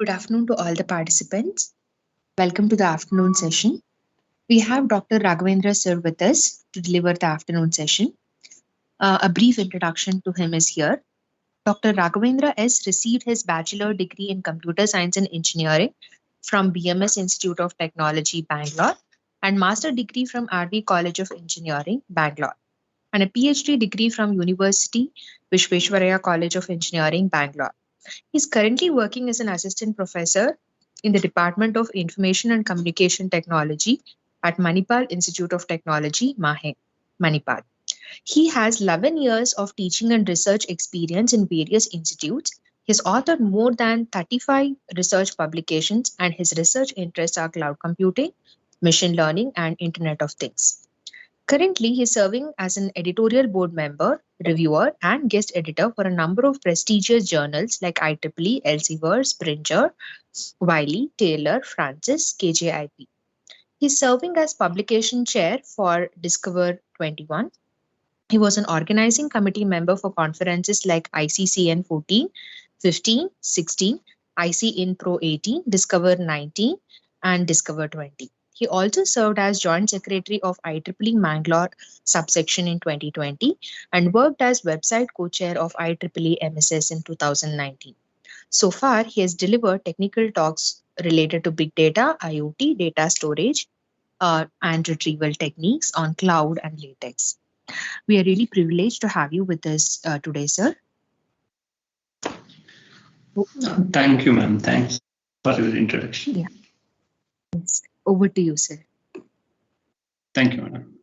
Good afternoon to all the participants. Welcome to the afternoon session. We have Dr. Raghavendra sir with us to deliver the afternoon session. A brief introduction to him is here. Dr. Raghavendra S. received his bachelor degree in computer science and engineering from BMS Institute of Technology, Bangalore, and master degree from RV College of Engineering, Bangalore, and a PhD degree from University Vishweshwaraya College of Engineering, Bangalore. He is currently working as an assistant professor in the Department of Information and Communication Technology at Manipal Institute of Technology, Mahe, Manipal. He has 11 years of teaching and research experience in various institutes. He has authored more than 35 research publications, and his research interests are cloud computing, machine learning, and Internet of Things. Currently, he is serving as an editorial board member, reviewer, and guest editor for a number of prestigious journals like IEEE, Elsevier, Springer, Wiley, Taylor, Francis, KJIP. He is serving as publication chair for Discover 21. He was an organizing committee member for conferences like ICCN 14, 15, 16, IC in Pro 18, Discover 19, and Discover 20. He also served as Joint Secretary of IEEE Mangalore subsection in 2020 and worked as website co-chair of IEEE MSS in 2019. So far, he has delivered technical talks related to big data, IoT, data storage, and retrieval techniques on cloud and latex. We are really privileged to have you with us today, sir. Thank you, ma'am. Thanks for your introduction. Yeah. Yes. Over to you, sir. Thank you, madam.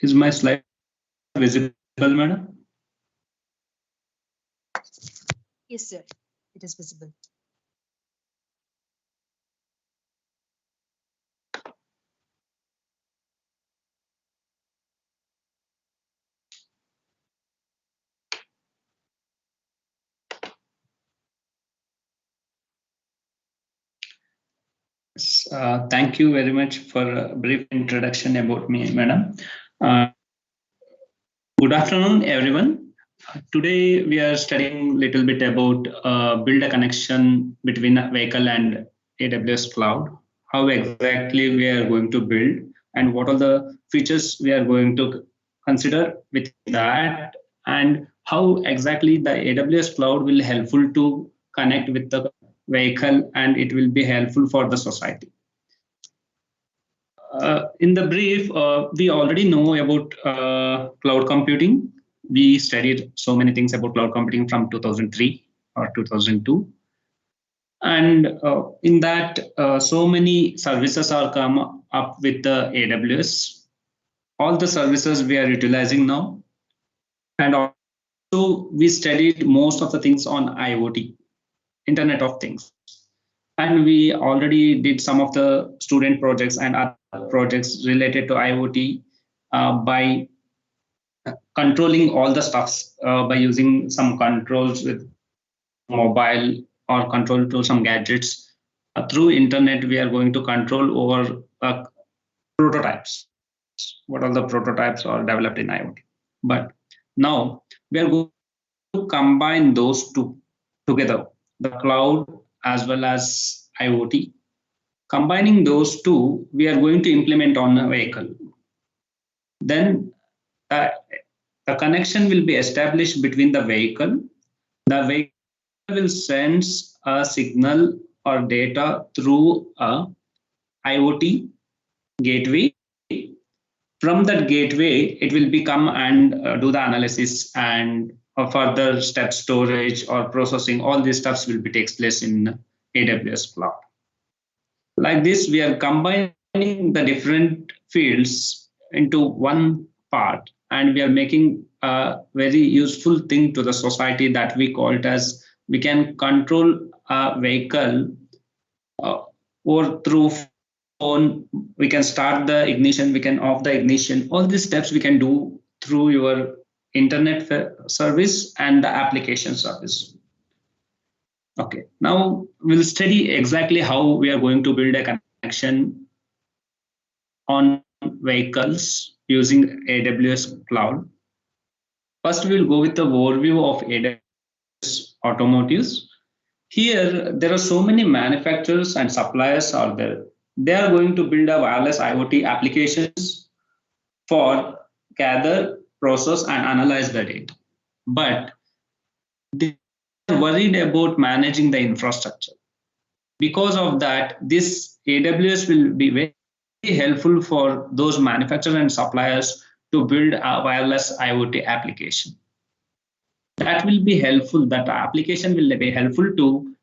Is my slide visible, madam? Yes, sir. It is visible. Thank you very much for a brief introduction about me, madam. Good afternoon, everyone. Today we are studying a little bit about build a connection between a vehicle and AWS cloud, how exactly we are going to build, and what are the features we are going to consider with that, and how exactly the AWS cloud will helpful to connect with the vehicle, and it will be helpful for the society. In the brief, we already know about cloud computing. We studied so many things about cloud computing from 2003 or 2002. And in that, so many services are come up with the AWS. All the services we are utilizing now. And also, we studied most of the things on IoT, Internet of Things. And we already did some of the student projects and other projects related to IoT by controlling all the stuffs by using some controls with mobile or control to some gadgets. Through internet, we are going to control over prototypes. What all the prototypes are developed in IoT. But now we are going to combine those two together, the cloud as well as IoT. Combining those two, we are going to implement on a vehicle. Then the connection will be established between the vehicle. The vehicle will send a signal or data through a IoT gateway. From that gateway, it will become and do the analysis and further step storage or processing. All these steps will be takes place in AWS cloud. Like this, we are combining the different fields into one part, and we are making a very useful thing to the society that we call it as we can control a vehicle or through phone. We can start the ignition, we can off the ignition. All these steps we can do through your internet service and the application service. Okay, now we'll study exactly how we are going to build a connection connection on vehicles using AWS Cloud. First, we will go with the overview of AWS Automotives. Here, there are so many manufacturers and suppliers are there. They are going to build a wireless IoT applications for gather, process, and analyze the data. But they are worried about managing the infrastructure. Because of that, this AWS will be very helpful for those manufacturers and suppliers to build a wireless IoT application. That will be helpful. That application will be helpful to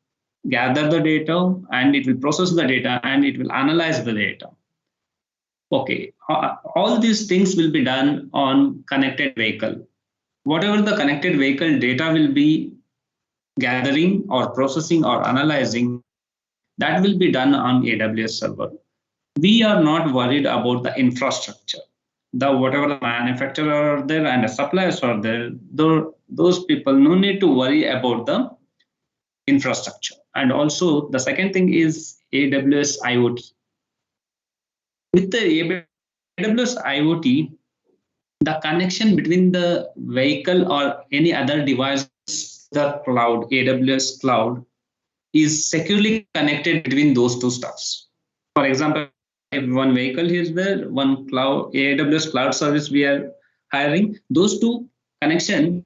gather the data, and it will process the data, and it will analyze the data. Okay, all these things will be done on connected vehicle. Whatever the connected vehicle data will be gathering or processing or analyzing, that will be done on AWS server. We are not worried about the infrastructure. Whatever the manufacturer are there and the suppliers are there, those people no need to worry about the infrastructure. And also the second thing is AWS IoT. With the AWS IoT, the connection between the vehicle or any other device, the cloud, AWS cloud, is securely connected between those two stuffs. For example, if one vehicle is there, one cloud, AWS cloud service we are hiring, those two connection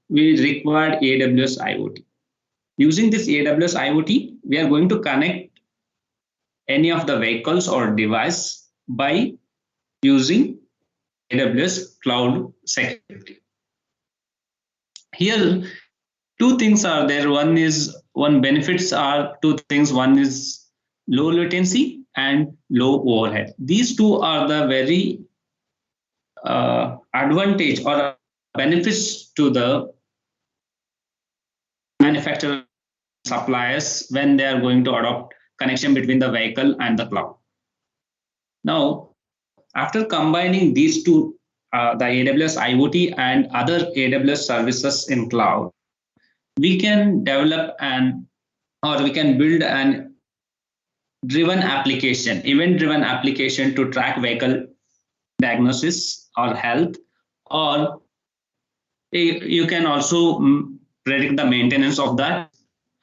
will require AWS IoT. Using this AWS IoT, we are going to connect any of the vehicles or device by using AWS Cloud Security. Here, two things are there. One benefits are two things. One is low latency and low overhead. These two are the very advantage or benefits to the manufacturer suppliers when they are going to adopt connection between the vehicle and the cloud. Now, after combining these two, the AWS IoT and other AWS services in cloud, we can develop we can build an driven application, event-driven application to track vehicle diagnosis or health, or you can also predict the maintenance of that.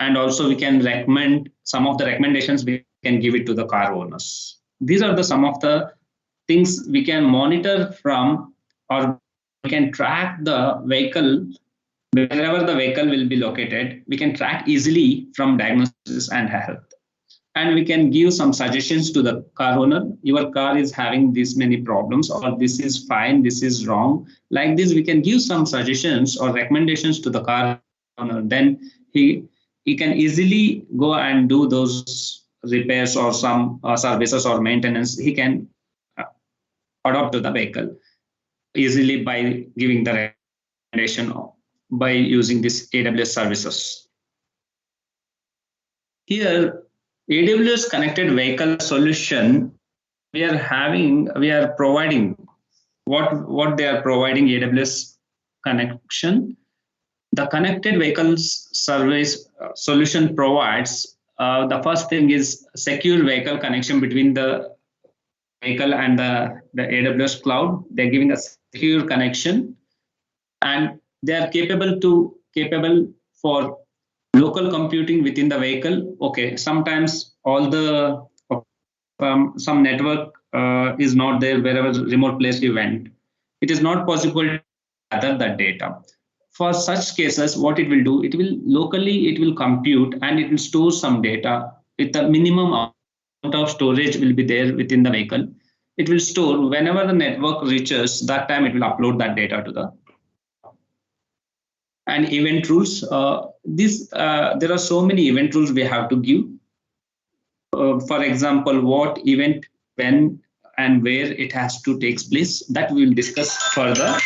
And also we can recommend some of the recommendations we can give it to the car owners. These are some of the things we can monitor from, or we can track the vehicle wherever the vehicle will be located. We can track easily from diagnosis and health. And we can give some suggestions to the car owner. Your car is having this many problems, or this is fine, this is wrong. Like this, we can give some suggestions or recommendations to the car owner. Then he can easily go and do those repairs or some services or maintenance. He can adopt to the vehicle easily by giving the recommendation by using this AWS services. Here, AWS connected vehicle solution, we are providing what they are providing AWS connection. The connected vehicles service solution provides the first thing is secure vehicle connection between the vehicle and the AWS cloud. They're giving a secure connection, and they are capable for local computing within the vehicle. Okay, sometimes all the some network is not there wherever remote place you went. It is not possible to gather that data. For such cases, what it will do, it will compute and it will store some data with the minimum amount of storage will be there within the vehicle. It will store whenever the network reaches, that time it will upload that data to the. And event rules, there are so many event rules we have to give. For example, what event, when and where it has to take place, that we will discuss further.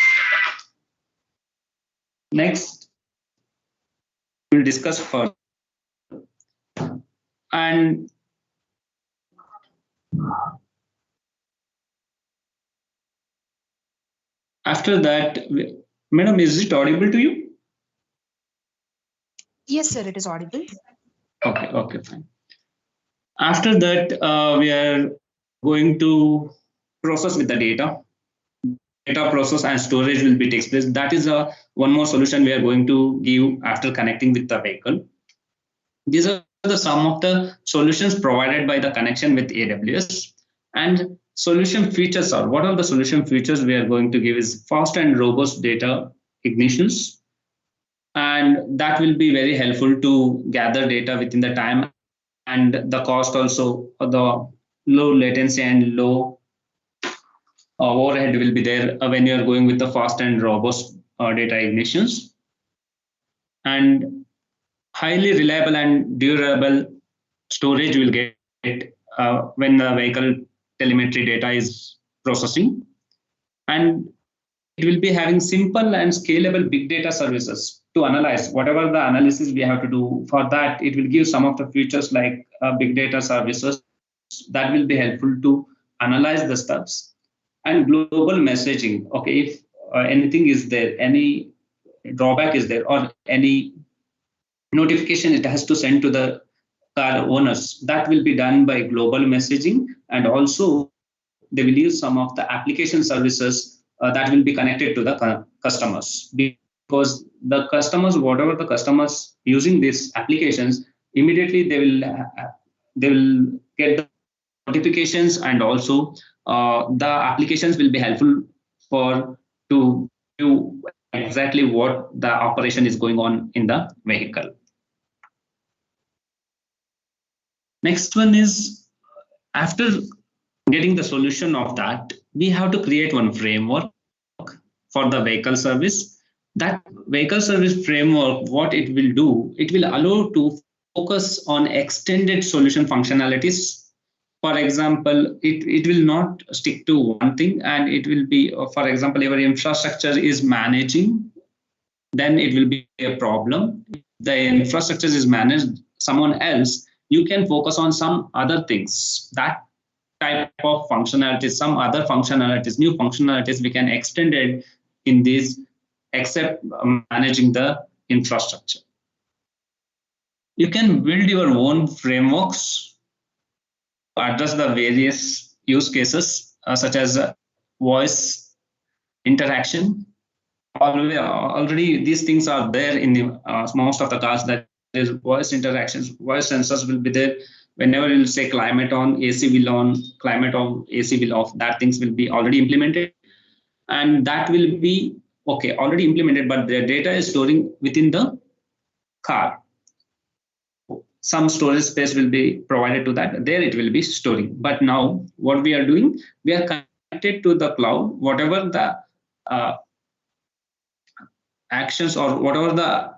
Next, we'll discuss further. And after that, madam, is it audible to you? Yes, sir, it is audible. Okay, fine. After that, we are going to process with the data. Data process and storage will be takes place. That is one more solution we are going to give after connecting with the vehicle. These are some of the solutions provided by the connection with AWS. And solution features are, what are the solution features we are going to give is fast and robust data ignitions. And that will be very helpful to gather data within the time, and the cost also, the low latency and low overhead will be there when you are going with the fast and robust data ignitions. And highly reliable and durable storage will get when the vehicle telemetry data is processing. And it will be having simple and scalable big data services to analyze whatever the analysis we have to do. For that, it will give some of the features like big data services that will be helpful to analyze the stuffs. And global messaging. Okay, if anything is there, any drawback is there, or any notification it has to send to the car owners, that will be done by global messaging. And also they will use some of the application services that will be connected to the customers, because the customers, whatever the customers using these applications, immediately they will get the notifications, and also the applications will be helpful for to do exactly what the operation is going on in the vehicle. Next one is, after getting the solution of that, we have to create one framework for the vehicle service. That vehicle service framework, what it will do, it will allow to focus on extended solution functionalities. For example, it will not stick to one thing, and it will be, for example, your infrastructure is managing, then it will be a problem. If the infrastructure is managed someone else, you can focus on some other things. That type of functionalities, some other functionalities, new functionalities, we can extend it in this, except managing the infrastructure. You can build your own frameworks to address the various use cases, such as voice interaction. Already these things are there in the most of the cars, that is voice interactions. Voice sensors will be there. Whenever you'll say climate on, AC will on, climate on, AC will off, that things will be already implemented. And that will be okay, already implemented, but the data is storing within the car. Some storage space will be provided to that. There it will be storing. But now what we are doing, we are connected to the cloud. Whatever the actions or whatever the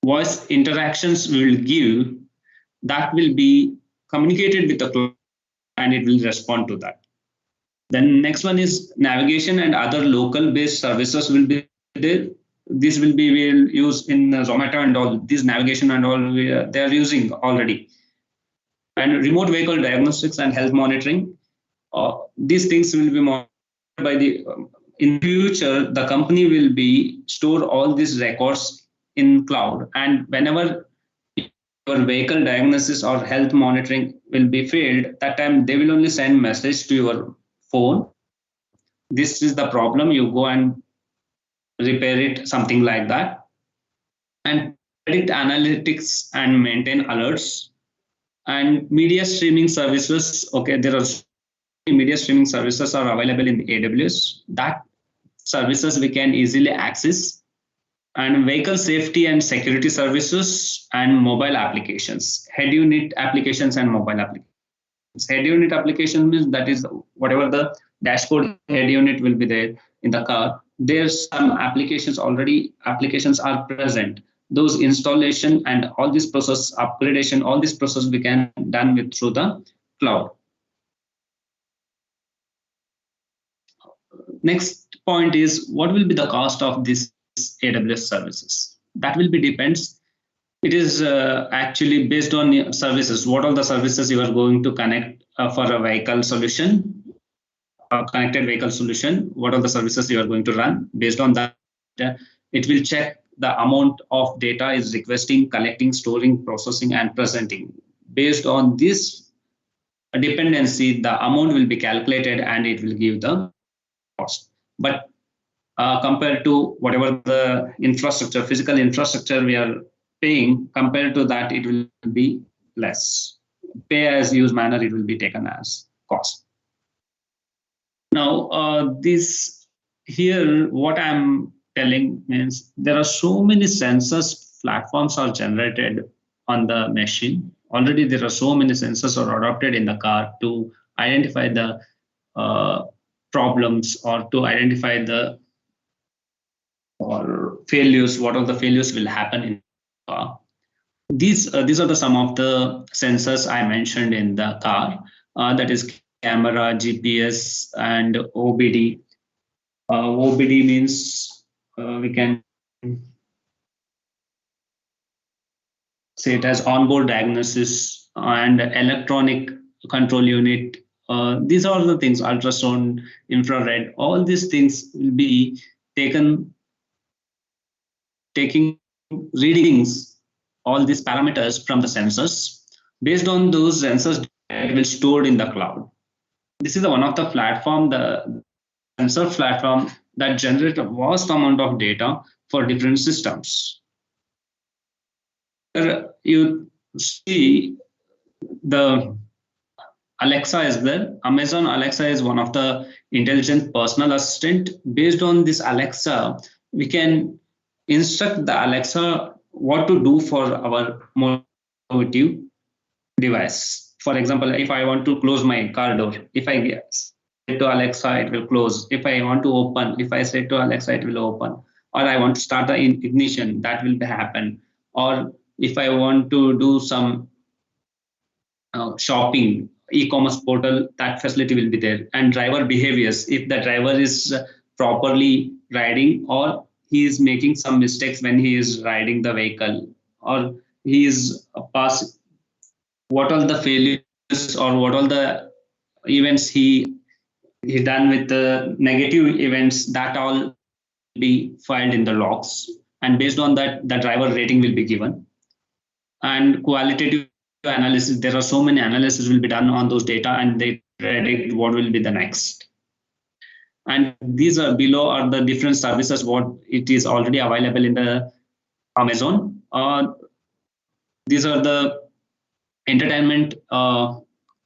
voice interactions will give, that will be communicated with the cloud, and it will respond to that. Then next one is navigation and other local based services will be there. This will be, we'll use in Zomato and all, this navigation and all they are using already. And remote vehicle diagnostics and health monitoring, these things will be monitored by the, in future, the company will be store all these records in cloud, and whenever your vehicle diagnosis or health monitoring will be failed, that time they will only send message to your phone. This is the problem, you go and repair it, something like that. And predict analytics and maintain alerts. And media streaming services, okay, there are media streaming services are available in AWS. That services we can easily access. And vehicle safety and security services and mobile applications, head unit applications and mobile applications. Head unit application means that is whatever the dashboard head unit will be there in the car. There's some applications already, applications are present. Those installation and all this process, upgradation, all this process we can done with through the cloud. Next point is, what will be the cost of this AWS services? That will be depends. It is actually based on services. What are the services you are going to connect for a vehicle solution, a connected vehicle solution? What are the services you are going to run? Based on that, it will check the amount of data is requesting, collecting, storing, processing, and presenting. based on this dependency, the amount will be calculated and it will give the cost. But compared to whatever the infrastructure, physical infrastructure we are paying, compared to that, it will be less. Pay as use manner, it will be taken as cost. Now, this here, what I'm telling means there are so many sensors platforms are generated on the machine. Already there are so many sensors are adopted in the car to identify the problems or to identify the or failures, what are the failures will happen in the car. These are the some of the sensors I mentioned in the car, that is camera, GPS, and OBD. OBD means we can say it as onboard diagnosis and electronic control unit. These are the things, ultrasound, infrared, all these things will be taking readings, all these parameters from the sensors. Based on those sensors, it will stored in the cloud. This is one of the platform, the sensor platform that generate a vast amount of data for different systems. You see the Alexa is there. Amazon Alexa is one of the intelligent personal assistant. Based on this Alexa, we can instruct the Alexa what to do for our mobility device. For example, if I want to close my car door, if I say to Alexa, it will close. If I want to open, if I say to Alexa, it will open. Or I want to start the ignition, that will happen. Or if I want to do some shopping, e-commerce portal, that facility will be there. And driver behaviors, if the driver is properly riding or he is making some mistakes when he is riding the vehicle, or he is passing, what are the failures or what are the events he done with the negative events, that all be filed in the logs. And based on that, the driver rating will be given. And qualitative analysis, there are so many analysis will be done on those data and they predict what will be the next. And these are below are the different services what it is already available in the Amazon. These are the entertainment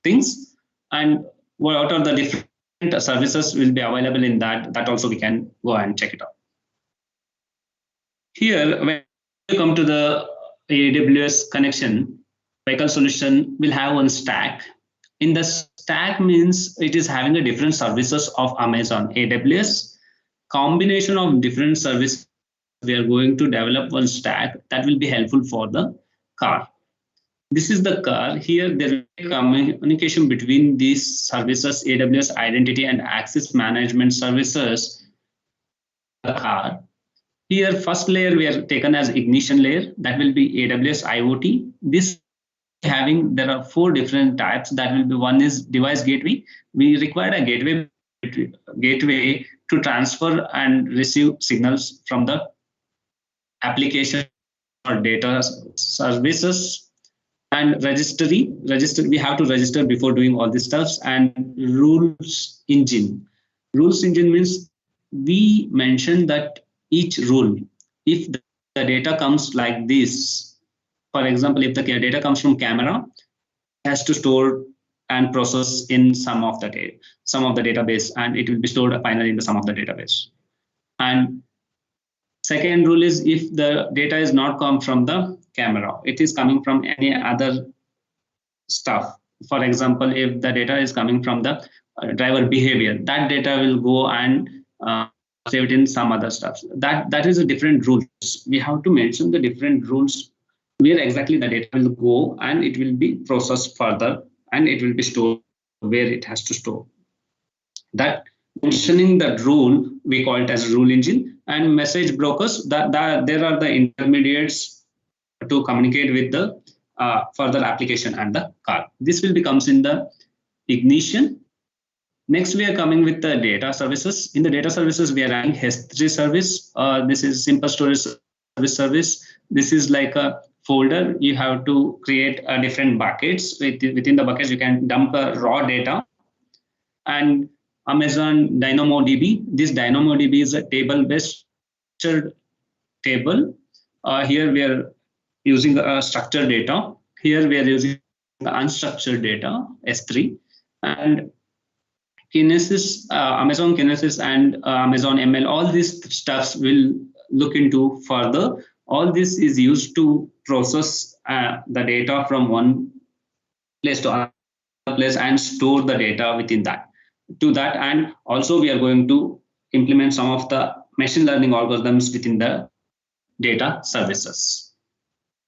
things, and what are the different services will be available in that also we can go and check it out. Here, when you come to the AWS connection, vehicle solution will have one stack. In the stack means it is having a different services of Amazon AWS, combination of different services. We are going to develop one stack that will be helpful for the car. This is the car. Here there is communication between these services, AWS identity and access management services, the car. Here first layer we are taken as ignition layer, that will be AWS IoT. This having, there are 4 different types. That will be, one is device gateway. We require a gateway to transfer and receive signals from the application or data services. And registry, we have to register before doing all these stuffs. And rules engine. Rules engine means we mentioned that each rule, if the data comes like this, for example, if the data comes from camera, it has to store and process in some of the database, and it will be stored finally in the sum of the database. And second rule is if the data is not come from the camera, it is coming from any other stuff. For example, if the data is coming from the driver behavior, that data will go and save it in some other stuff. That is a different rules. We have to mention the different rules where exactly the data will go and it will be processed further and it will be stored where it has to store. That mentioning that rule, we call it as rule engine. And message brokers, that there are the intermediates to communicate with the further application and the car. This will becomes in the ignition. Next, we are coming with the data services. In the data services, we are adding S3 service. This is simple storage service. This is like a folder, you have to create different buckets. Within the buckets, you can dump raw data. And Amazon DynamoDB. This DynamoDB is a table-based table. Here we are using structured data. Here we are using unstructured data, S3. And Kinesis, Amazon Kinesis and Amazon ML, all these stuffs will look into further. All this is used to process the data from one place to another place and store the data within that. And also we are going to implement some of the machine learning algorithms within the data services.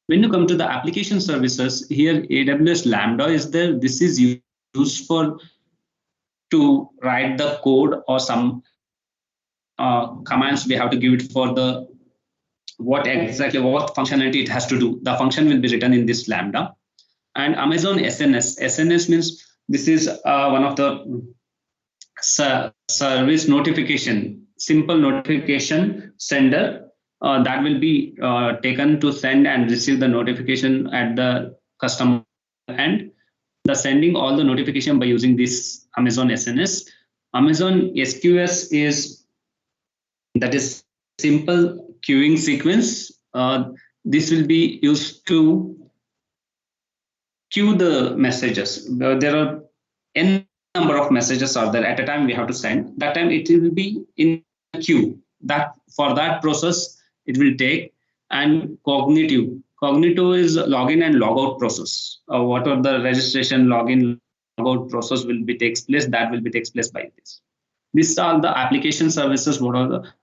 When you come to the application services, here AWS Lambda is there. This is used for to write the code or some commands we have to give it for the what functionality it has to do. The function will be written in this Lambda. And Amazon SNS. SNS means this is one of the service notification, simple notification sender that will be taken to send and receive the notification at the customer end. The sending all the notification by using this Amazon SNS. Amazon SQS is simple queuing sequence. This will be used to queue the messages. There are n number of messages are there at a time we have to send. That time it will be in a queue. That for that process it will take. And cognitive is login and logout process. Whatever the registration, login, logout process will be takes place, that will be takes place by this. These are the application services.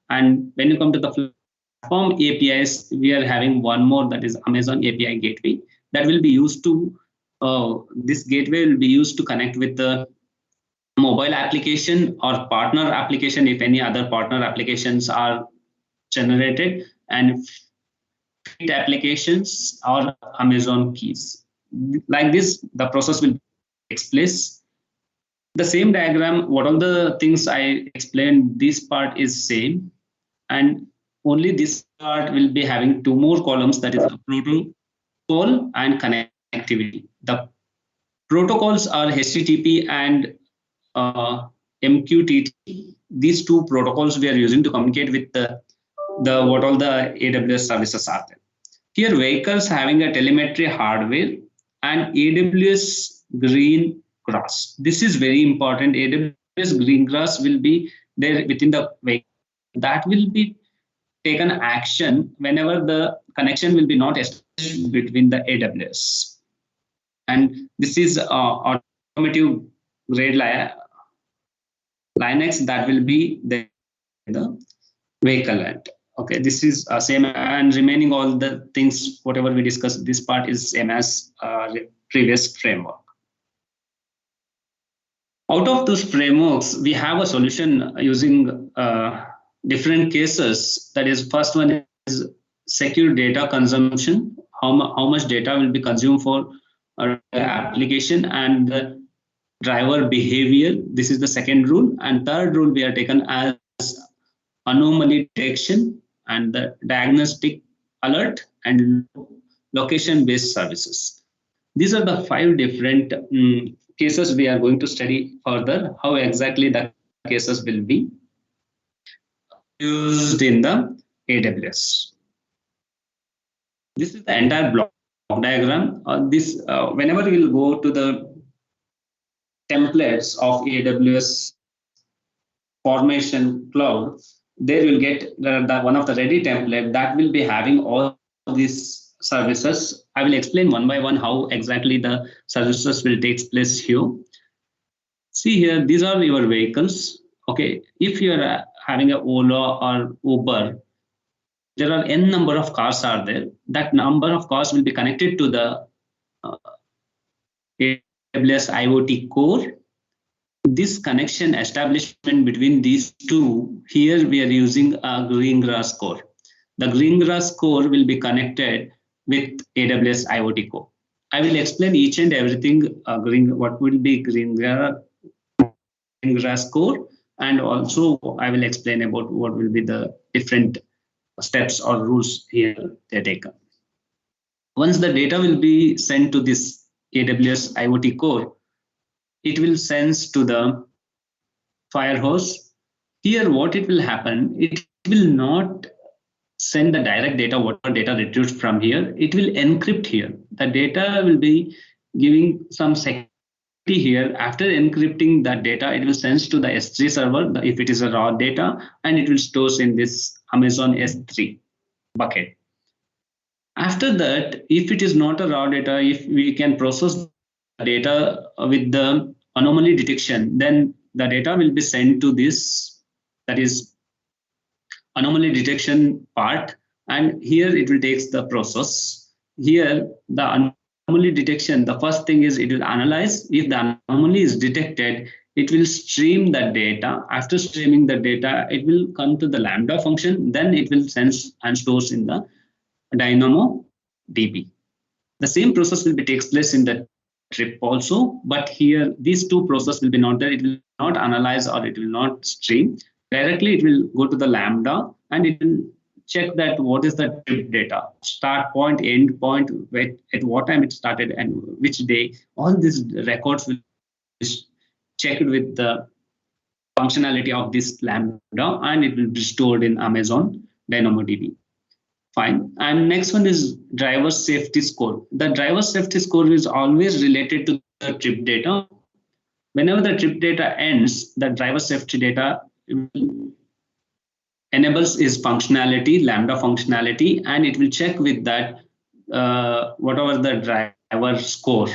And when you come to the platform APIs, we are having one more, that is Amazon API Gateway, that will be used to this gateway will be used to connect with the mobile application or partner application if any other partner applications are generated, and applications or Amazon keys. Like this, the process will take place. The same diagram, what all the things I explained, this part is same, and only this part will be having two more columns, that is the protocol and connectivity. The protocols are HTTP and MQTT. These two protocols we are using to communicate with the what all the AWS services are there. Here vehicles having a telemetry hardware and AWS Greengrass. This is very important. AWS Greengrass will be there within the vehicle. That will be taken action whenever the connection will be not established between the AWS. And this is automotive grade Linux that will be the vehicle end. Okay, this is same, and remaining all the things, whatever we discussed, this part is same as previous framework. Out of those frameworks, we have a solution using different cases. That is, first one is secure data consumption. How much data will be consumed for application, and the driver behavior. This is the second rule. And third rule we are taken as anomaly detection and the diagnostic alert and location-based services. These are the 5 different cases we are going to study further, how exactly the cases will be used in the AWS. This is the entire block diagram. Whenever we will go to the templates of AWS Formation Cloud, there will get one of the ready template that will be having all these services. I will explain one by one how exactly the services will take place here. See here, these are your vehicles. Okay, if you are having a Ola or Uber, there are n number of cars are there. That number of cars will be connected to the AWS IoT core. This connection establishment between these two, here we are using a Greengrass core. The Greengrass core will be connected with AWS IoT core. I will explain each and everything, what will be Greengrass core, and also I will explain about what will be the different steps or rules here they taken. Once the data will be sent to this AWS IoT core, it will sense to the Firehose. Here, what it will happen, it will not send the direct data, whatever data retrieved from here, it will encrypt here. The data will be giving some security here. After encrypting that data, it will send to the S3 server if it is a raw data, and it will store in this Amazon S3 bucket. After that, if it is not a raw data, if we can process data with the anomaly detection, then the data will be sent to this, that is anomaly detection part, and here it will take the process. Here the anomaly detection, the first thing is it will analyze. If the anomaly is detected, it will stream the data. After streaming the data, it will come to the Lambda function, then it will sense and stores in the DynamoDB. The same process will be takes place in the Trip also, but here these two processes will be not there. It will not analyze or it will not stream. Directly it will go to the Lambda and it will check that what is the trip data, start point, end point, at what time it started and which day. All these records will be checked with the functionality of this Lambda, and it will be stored in Amazon DynamoDB. Fine. And next one is driver safety score. The driver safety score is always related to the trip data. Whenever the trip data ends, the driver safety data enables its functionality, Lambda functionality, and it will check with that whatever the driver score.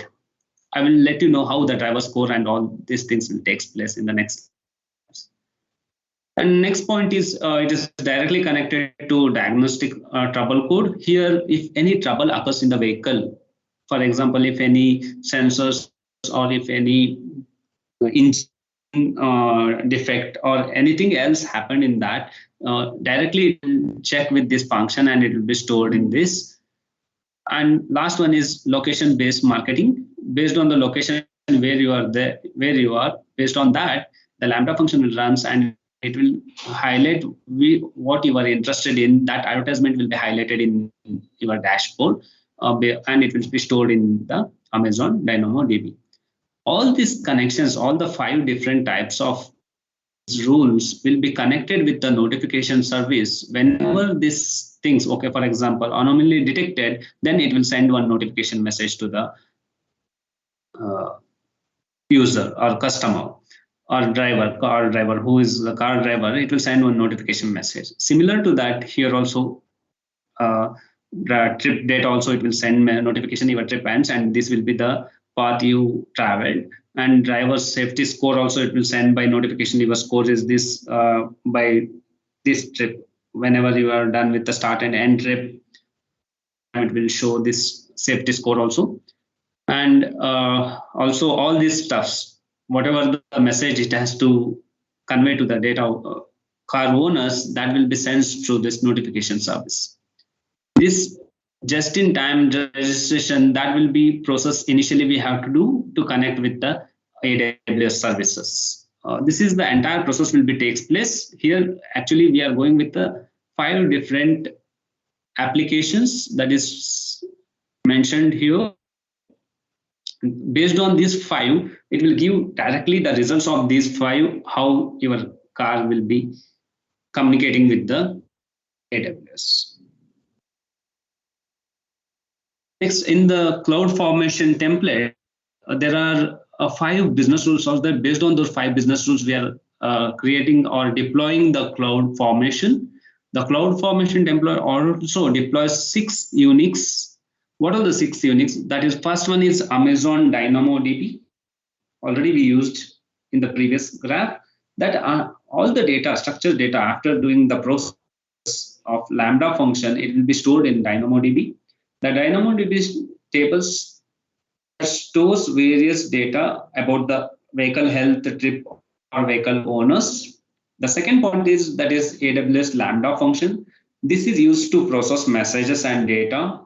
I will let you know how the driver score and all these things will take place in the next. And next point is it is directly connected to diagnostic trouble code. Here, if any trouble occurs in the vehicle, for example, if any sensors or if any engine defect or anything else happened in that, directly it will check with this function and it will be stored in this. And last one is location-based marketing. Based on the location where you are there, based on that, the Lambda function will runs and it will highlight what you are interested in. That advertisement will be highlighted in your dashboard, and it will be stored in the Amazon DynamoDB. All these connections, all the 5 different types of rules will be connected with the notification service. Whenever these things, okay, for example, anomaly detected, then it will send one notification message to the user or customer. Or car driver, who is the car driver, it will send one notification message. Similar to that, here also, the trip date also, it will send a notification your trip ends, and this will be the path you traveled. And driver safety score also, it will send by notification your score is this by this trip. Whenever you are done with the start and end trip, it will show this safety score also. And also all these stuffs, whatever the message it has to convey to the data car owners, that will be sent through this notification service. This just-in-time registration, that will be processed initially we have to do to connect with the AWS services. This is the entire process will be takes place. Here, actually, we are going with the 5 different applications that is mentioned here. Based on these 5, it will give directly the results of these 5, how your car will be communicating with the AWS. Next, in the CloudFormation template, there are 5 business rules out there. Based on those 5 business rules, we are creating or deploying the CloudFormation. The CloudFormation template also deploys 6 Unix. What are the 6 Unix? That is, first one is Amazon DynamoDB. Already we used in the previous graph. That all the data, structured data, after doing the process of Lambda function, it will be stored in DynamoDB. The DynamoDB tables stores various data about the vehicle health, trip, or vehicle owners. The second point is that is AWS Lambda function. This is used to process messages and data,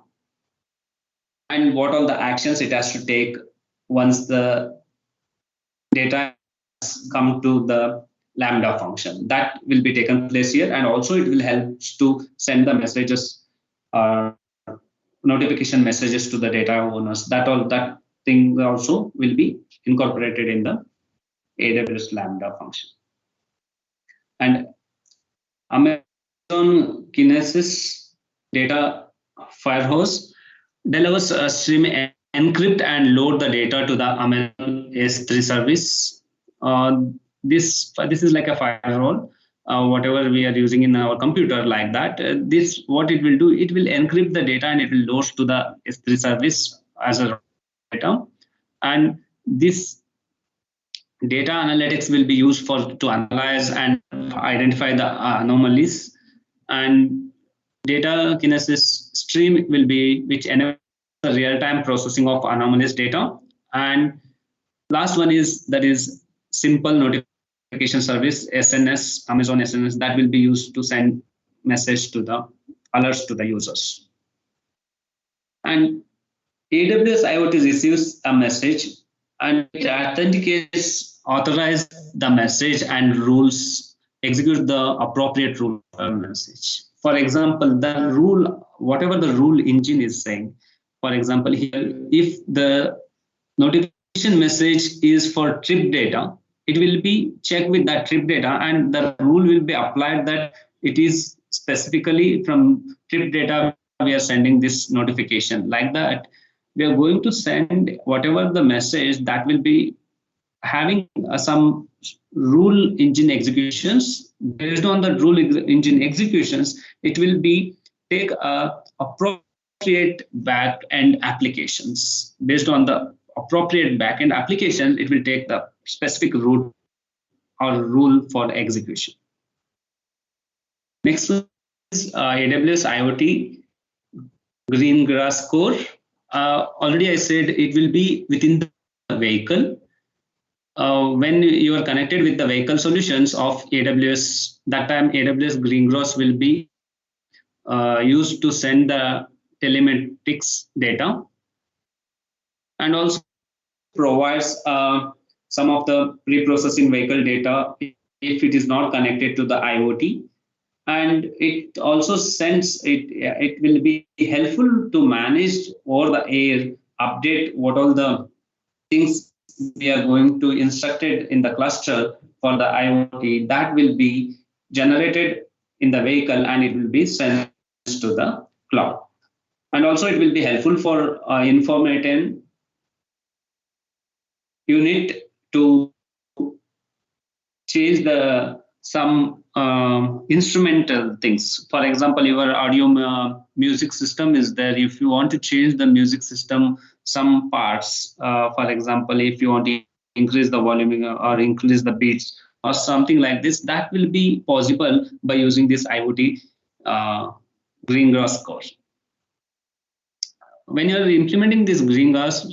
and what all the actions it has to take once the data has come to the Lambda function. That will be taken place here, and also it will help to send the messages notification messages to the data owners. That thing also will be incorporated in the AWS Lambda function. And Amazon Kinesis Data Firehose delivers a stream, encrypt and load the data to the Amazon S3 service. This is like a firewall. Whatever we are using in our computer like that, this what it will do, it will encrypt the data and it will load to the S3 service as a data. And this data analytics will be used to analyze and identify the anomalies. And data kinesis stream will be which enables the real-time processing of anomalous data. And last one is simple notification service, SNS, Amazon SNS, that will be used to send message to the alerts to the users. And AWS IoT receives a message and it authenticates, authorize the message and rules, execute the appropriate rule for message. For example, the rule, whatever the rule engine is saying, for example, here, if the notification message is for trip data, it will be checked with that trip data and the rule will be applied that it is specifically from trip data we are sending this notification. Like that, we are going to send whatever the message that will be having some rule engine executions. Based on the rule engine executions, it will be take appropriate back-end applications. Based on the appropriate back-end applications, it will take the specific route or rule for execution. Next one is AWS IoT Greengrass core. Already I said it will be within the vehicle. When you are connected with the vehicle solutions of AWS, that time AWS Greengrass will be used to send the telematics data, and also provides some of the pre-processing vehicle data if it is not connected to the IoT. And it also sends it will be helpful to manage over the air, update what all the things we are going to instructed in the cluster for the IoT that will be generated in the vehicle and it will be sent to the cloud. And also it will be helpful for information unit to change some instrumental things. For example, your audio music system is there. If you want to change the music system, some parts, for example, if you want to increase the volume or increase the beats or something like this, that will be possible by using this IoT Greengrass core. When you're implementing this Greengrass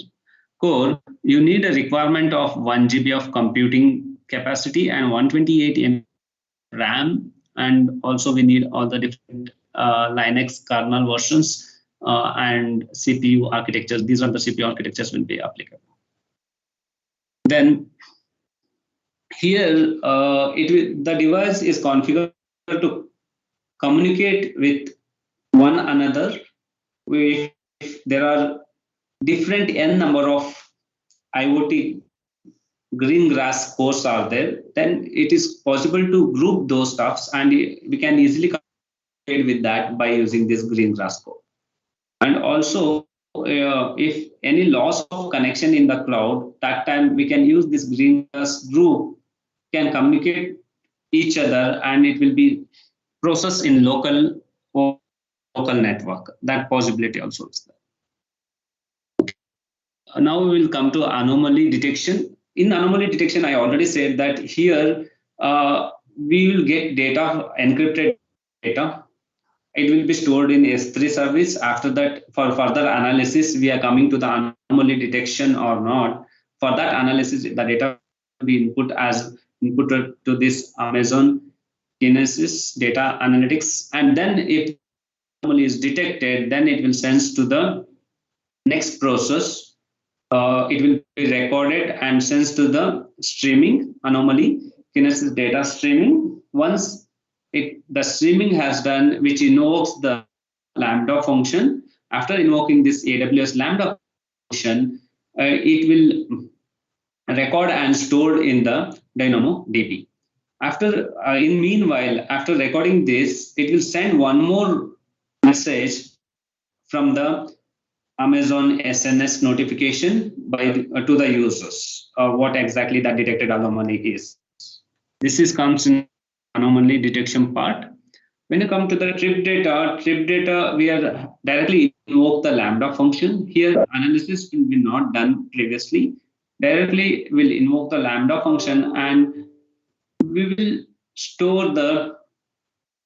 core, you need a requirement of 1 GB of computing capacity and 128 MB RAM, and also we need all the different Linux kernel versions and CPU architectures. These are the CPU architectures will be applicable. Then here the device is configured to communicate with one another. If there are different n number of IoT Greengrass cores are there, then it is possible to group those stuffs and we can easily communicate with that by using this Greengrass core. And also if any loss of connection in the cloud, that time we can use this Greengrass group, can communicate each other and it will be processed in local network. That possibility also is there. Now we will come to anomaly detection. In anomaly detection, I already said that here we will get data, encrypted data. It will be stored in S3 service. After that, for further analysis, we are coming to the anomaly detection or not. For that analysis, the data will be input to this Amazon Kinesis data analytics. And then if anomaly is detected, then it will send to the next process. It will be recorded and sent to the streaming anomaly, Kinesis data streaming. Once the streaming has done, which invokes the Lambda function, After invoking this AWS Lambda function, it will record and store in the DynamoDB. After, in meanwhile, after recording this, it will send one more message from the Amazon SNS notification to the users what exactly that detected anomaly is. This comes in anomaly detection part. When you come to the trip data, we are directly invoke the Lambda function. Here, analysis will be not done previously. Directly, we'll invoke the Lambda function and we will store the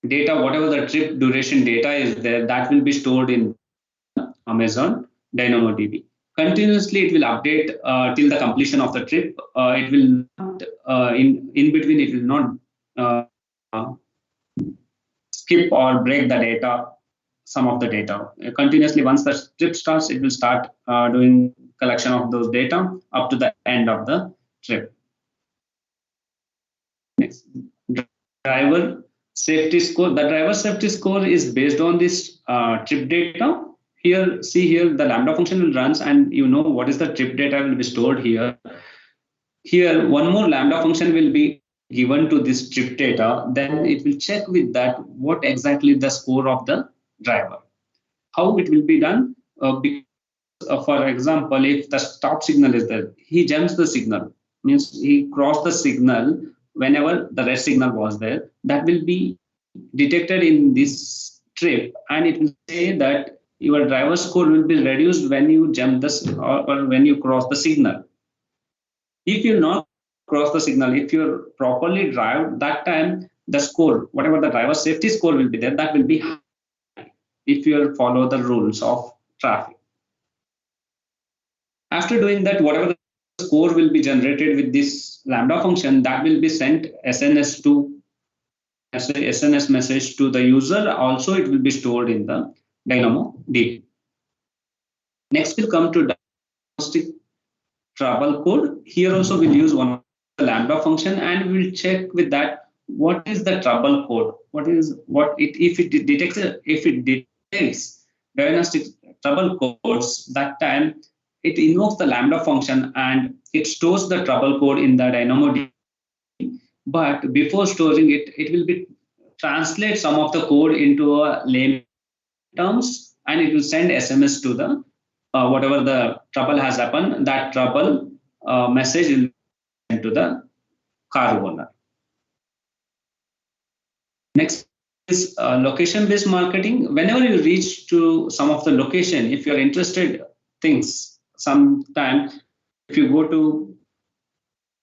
data, whatever the trip duration data is there, that will be stored in Amazon DynamoDB. Continuously, it will update till the completion of the trip. It will not, in between, it will not skip or break the data, some of the data. Continuously, once the trip starts, it will start doing collection of those data up to the end of the trip. Next, driver safety score. The driver safety score is based on this trip data. Here, see here, the Lambda function will runs and you know what is the trip data will be stored here. Here, one more Lambda function will be given to this trip data. Then it will check with that what exactly the score of the driver. How it will be done? Because, for example, if the stop signal is there, he jumps the signal, means he crossed the signal whenever the red signal was there. That will be detected in this trip, and it will say that your driver score will be reduced when you jump this or when you cross the signal. If you not cross the signal, if you properly drive, that time the score, whatever the driver safety score will be there, that will be high if you follow the rules of traffic. After doing that, whatever the score will be generated with this Lambda function, that will be sent SNS message to the user. Also, it will be stored in the DynamoDB. Next, we'll come to diagnostic trouble code. Here also we'll use one of the Lambda function and we'll check with that what is the trouble code. If it detects diagnostic trouble codes, that time it invokes the Lambda function and it stores the trouble code in the DynamoDB. But before storing it, it will be translate some of the code into a layman terms and it will send SMS to the whatever the trouble has happened. That trouble message will be sent to the car owner. Next is location-based marketing. Whenever you reach to some of the location, if you're interested things, sometime if you go to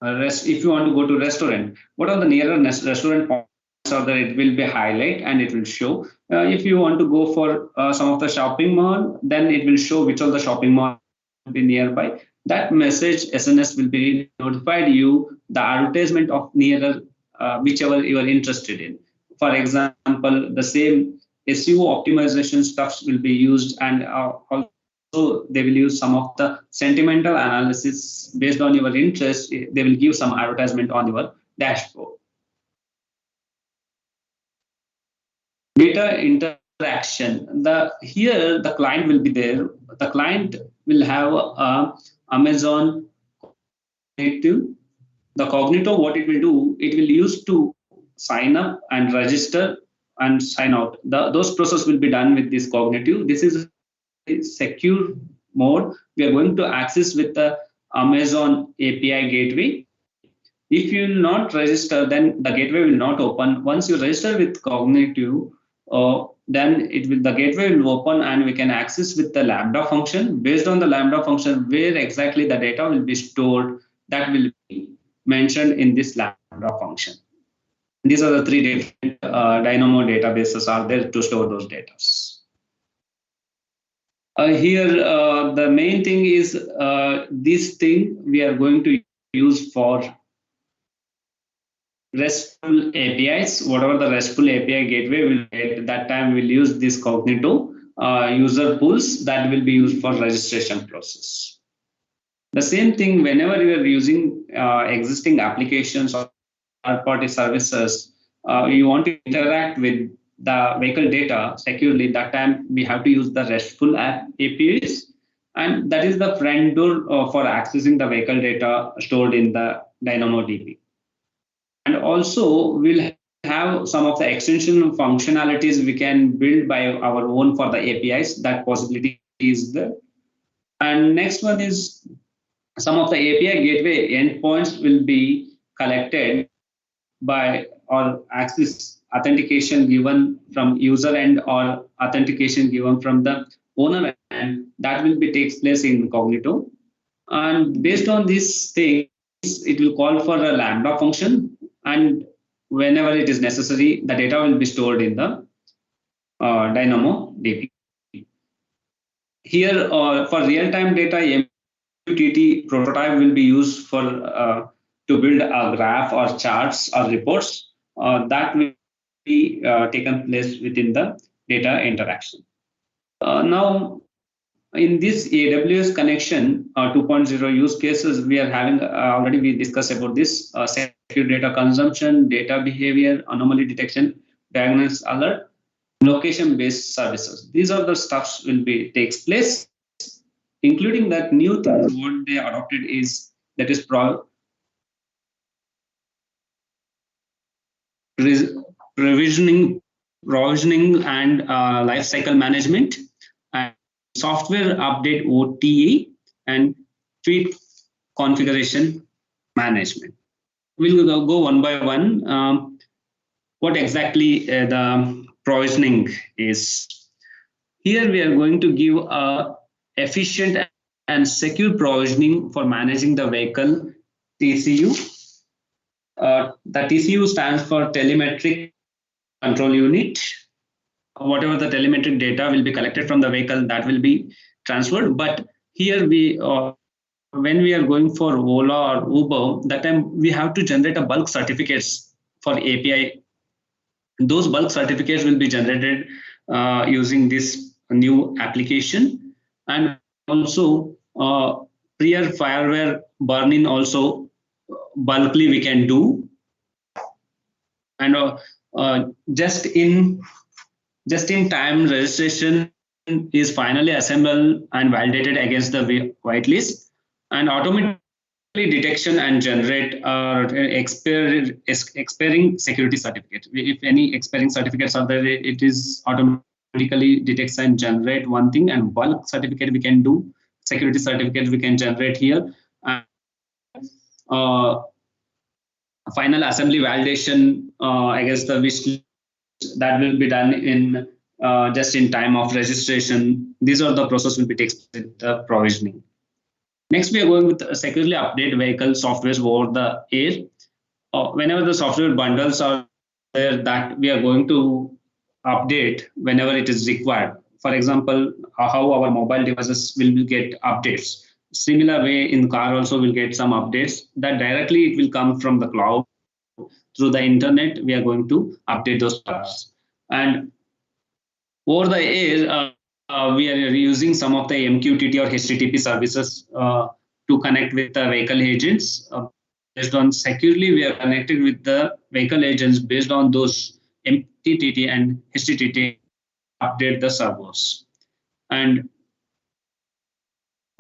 if you want to go to restaurant, what are the nearest restaurant points are there? It will be highlight and it will show. If you want to go for some of the shopping mall, then it will show which of the shopping mall will be nearby. That message SNS will be notified you the advertisement of nearer whichever you are interested in. For example, the same SEO optimization stuffs will be used, and also they will use some of the sentimental analysis based on your interest. They will give some advertisement on your dashboard. Data interaction. Here the client will be there. The client will have Amazon Cognitive. The Cognito, what it will do, it will use to sign up and register and sign out. Those processes will be done with this Cognitive. This is a secure mode. We are going to access with the Amazon API gateway. If you will not register, then the gateway will not open. Once you register with Cognitive, then the gateway will open and we can access with the Lambda function. Based on the Lambda function, where exactly the data will be stored, that will be mentioned in this Lambda function. These are the three different Dynamo databases are there to store those data. Here, the main thing is this thing we are going to use for RESTful APIs. Whatever the RESTful API gateway will get, that time we'll use this Cognito user pools that will be used for registration process. The same thing whenever you are using existing applications or third-party services, you want to interact with the vehicle data securely, that time we have to use the RESTful app APIs, and that is the front door for accessing the vehicle data stored in the DynamoDB. And also we'll have some of the extension functionalities we can build by our own for the APIs. That possibility is there. And next one is some of the API gateway endpoints will be collected by or access authentication given from user end or authentication given from the owner end. That will be takes place in Cognito. And based on these things, it will call for a Lambda function, and whenever it is necessary, the data will be stored in the DynamoDB. Here, for real-time data, MQTT prototype will be used for to build a graph or charts or reports that will be taken place within the data interaction. Now, in this AWS connection 2.0 use cases, we are having already we discussed about this secure data consumption, data behavior, anomaly detection, diagnosis alert, location-based services. These are the stuffs will be takes place, including that new things what they adopted is that is provisioning and lifecycle management, and software update OTA, and fleet configuration management. We'll go one by one. What exactly the provisioning is? Here we are going to give a efficient and secure provisioning for managing the vehicle TCU. The TCU stands for Telemetric Control Unit. Whatever the telemetric data will be collected from the vehicle, that will be transferred. But here we, when we are going for Ola or Uber, that time we have to generate a bulk certificates for API. Those bulk certificates will be generated using this new application, and also prior fireware burn-in also bulkly we can do, and just in time registration is finally assembled and validated against the whitelist, and automatically detection and generate expiring security certificate. If any expiring certificates are there, it is automatically detects and generate one thing, and bulk certificate we can do, security certificate we can generate here. And, final assembly validation against the wish list, that will be done in just in time of registration. These are the process will be takes with the provisioning. Next, we are going with securely update vehicle softwares over the air. Whenever the software bundles are there, that we are going to update whenever it is required. For example, how our mobile devices will get updates. Similar way in car also will get some updates that directly it will come from the cloud. Through the internet, we are going to update those parts. And over the air, we are using some of the MQTT or HTTP services to connect with the vehicle agents. Based on securely, we are connected with the vehicle agents based on those MQTT and HTTP update the servers. And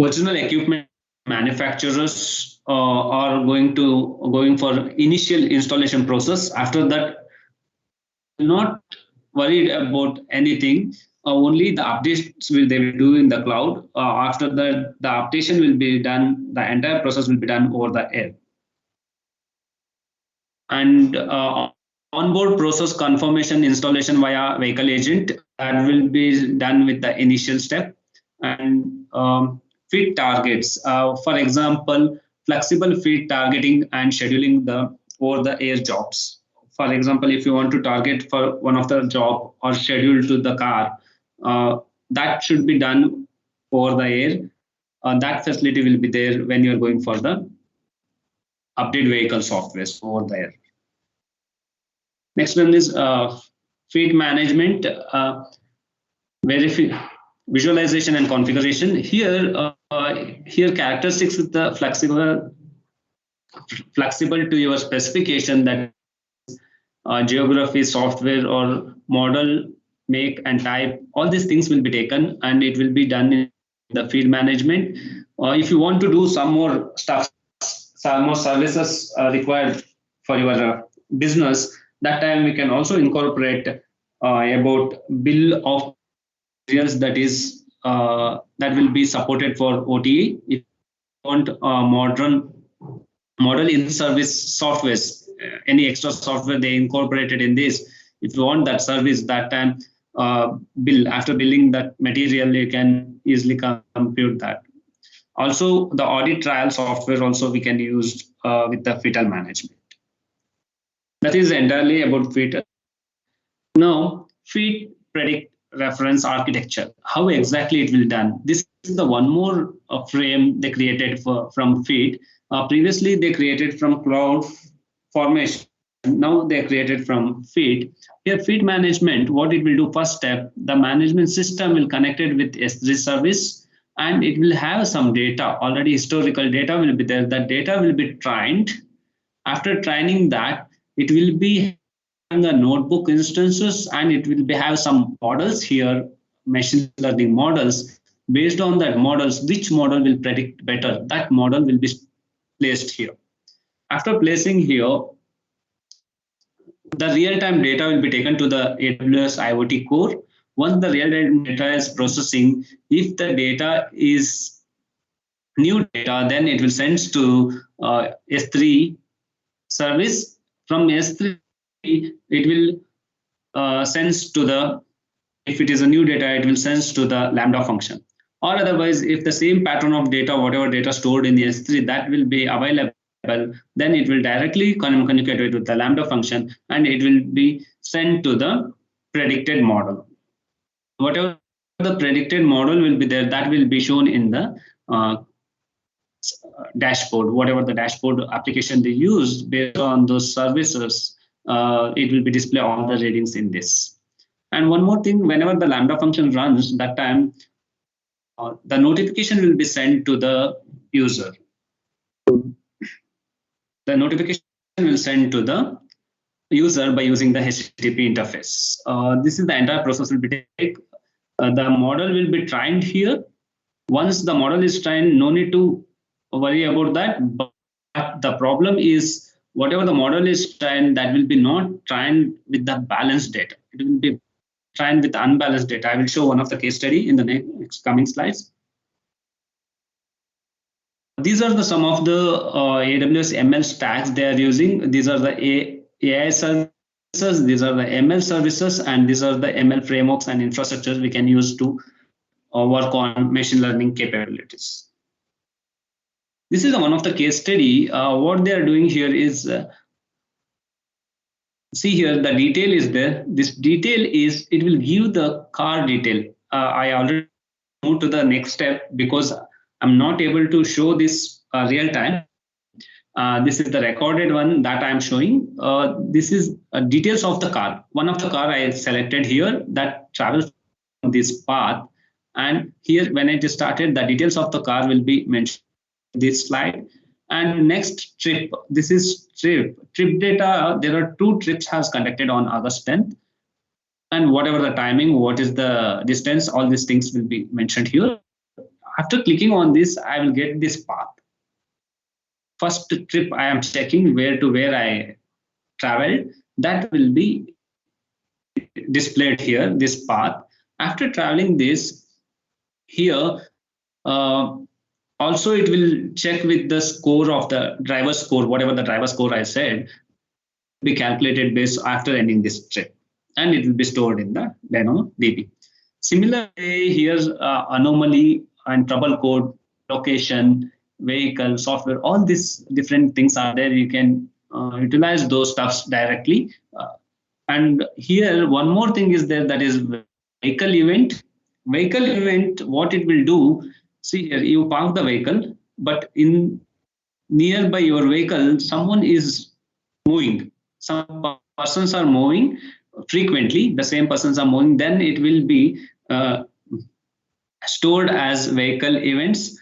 original equipment manufacturers are going for initial installation process. After that, not worried about anything. Only the updates they will do in the cloud. After that, the updation will be done. The entire process will be done over the air. And onboard process confirmation installation via vehicle agent, that will be done with the initial step. And feed targets, for example, flexible feed targeting and scheduling the over the air jobs. For example, if you want to target for one of the job or schedule to the car, that should be done over the air. That facility will be there when you are going for the update vehicle software over the air. Next one is feed management, visualization and configuration. Here characteristics with the flexible to your specification, that geography, software, or model, make and type. All these things will be taken and it will be done in the field management. If you want to do some more stuff, some more services required for your business, that time we can also incorporate about bill of materials, that is that will be supported for OTA. If you want model in service softwares, any extra software they incorporated in this, if you want that service, that time bill, after billing that material, you can easily compute that. Also, the audit trial software also we can use with the FITTLE management. That is entirely about FITTLE. Now, FIT predict reference architecture. How exactly it will done? This is the one more frame they created from FIT. Previously, they created from Cloud Formation. Now they created from FIT. Here, FIT management, what it will do, first step, the management system will connect it with S3 service, and it will have some data, already historical data will be there. That data will be trained. After training that, it will be the notebook instances, and it will be have some models here, machine learning models. Based on that models, which model will predict better, that model will be placed here. After placing here, the real-time data will be taken to the AWS IoT core. Once the real-time data is processing, if the data is new data, then it will send to S3 service. From S3, it will sends to the, if it is a new data, it will send to the Lambda function. Or otherwise, if the same pattern of data, whatever data stored in the S3, that will be available, then it will directly communicate with the Lambda function, and it will be sent to the predicted model. Whatever the predicted model will be there, that will be shown in the dashboard. Whatever the dashboard application they use based on those services, it will be display all the readings in this. And one more thing, whenever the Lambda function runs, that time the notification will be sent to the user. The notification will send to the user by using the HTTP interface. This is the entire process will be take. The model will be trained here. Once the model is trained, no need to worry about that. But the problem is, whatever the model is trained, that will be not trained with the balanced data. It will be trained with unbalanced data. I will show one of the case study in the next coming slides. These are the some of the AWS ML stacks they are using. These are the AI services, these are the ML services, and these are the ML frameworks and infrastructures we can use to work on machine learning capabilities. This is one of the case study. What they are doing here is, see here, the detail is there. This detail is, it will give the car detail. I already moved to the next step because I'm not able to show this real time. This is the recorded one that I'm showing. This is details of the car. One of the car I selected here that travels on this path. And here, when I just started, the details of the car will be mentioned in this slide. And next trip, this is trip data. There are 2 trips has conducted on August 10th. And whatever the timing, what is the distance, all these things will be mentioned here. After clicking on this, I will get this path. First trip I am checking where to where I traveled, that will be displayed here, this path. After traveling this, here, also it will check with the score of the driver score, whatever the driver score I said, be calculated based after ending this trip. And it will be stored in the DynamoDB. Similarly, here's anomaly and trouble code, location, vehicle, software, all these different things are there. You can utilize those stuffs directly. And here, one more thing is there, that is vehicle event. Vehicle event, what it will do, see here, you park the vehicle, but in nearby your vehicle, someone is moving. Some persons are moving frequently, the same persons are moving, then it will be stored as vehicle events,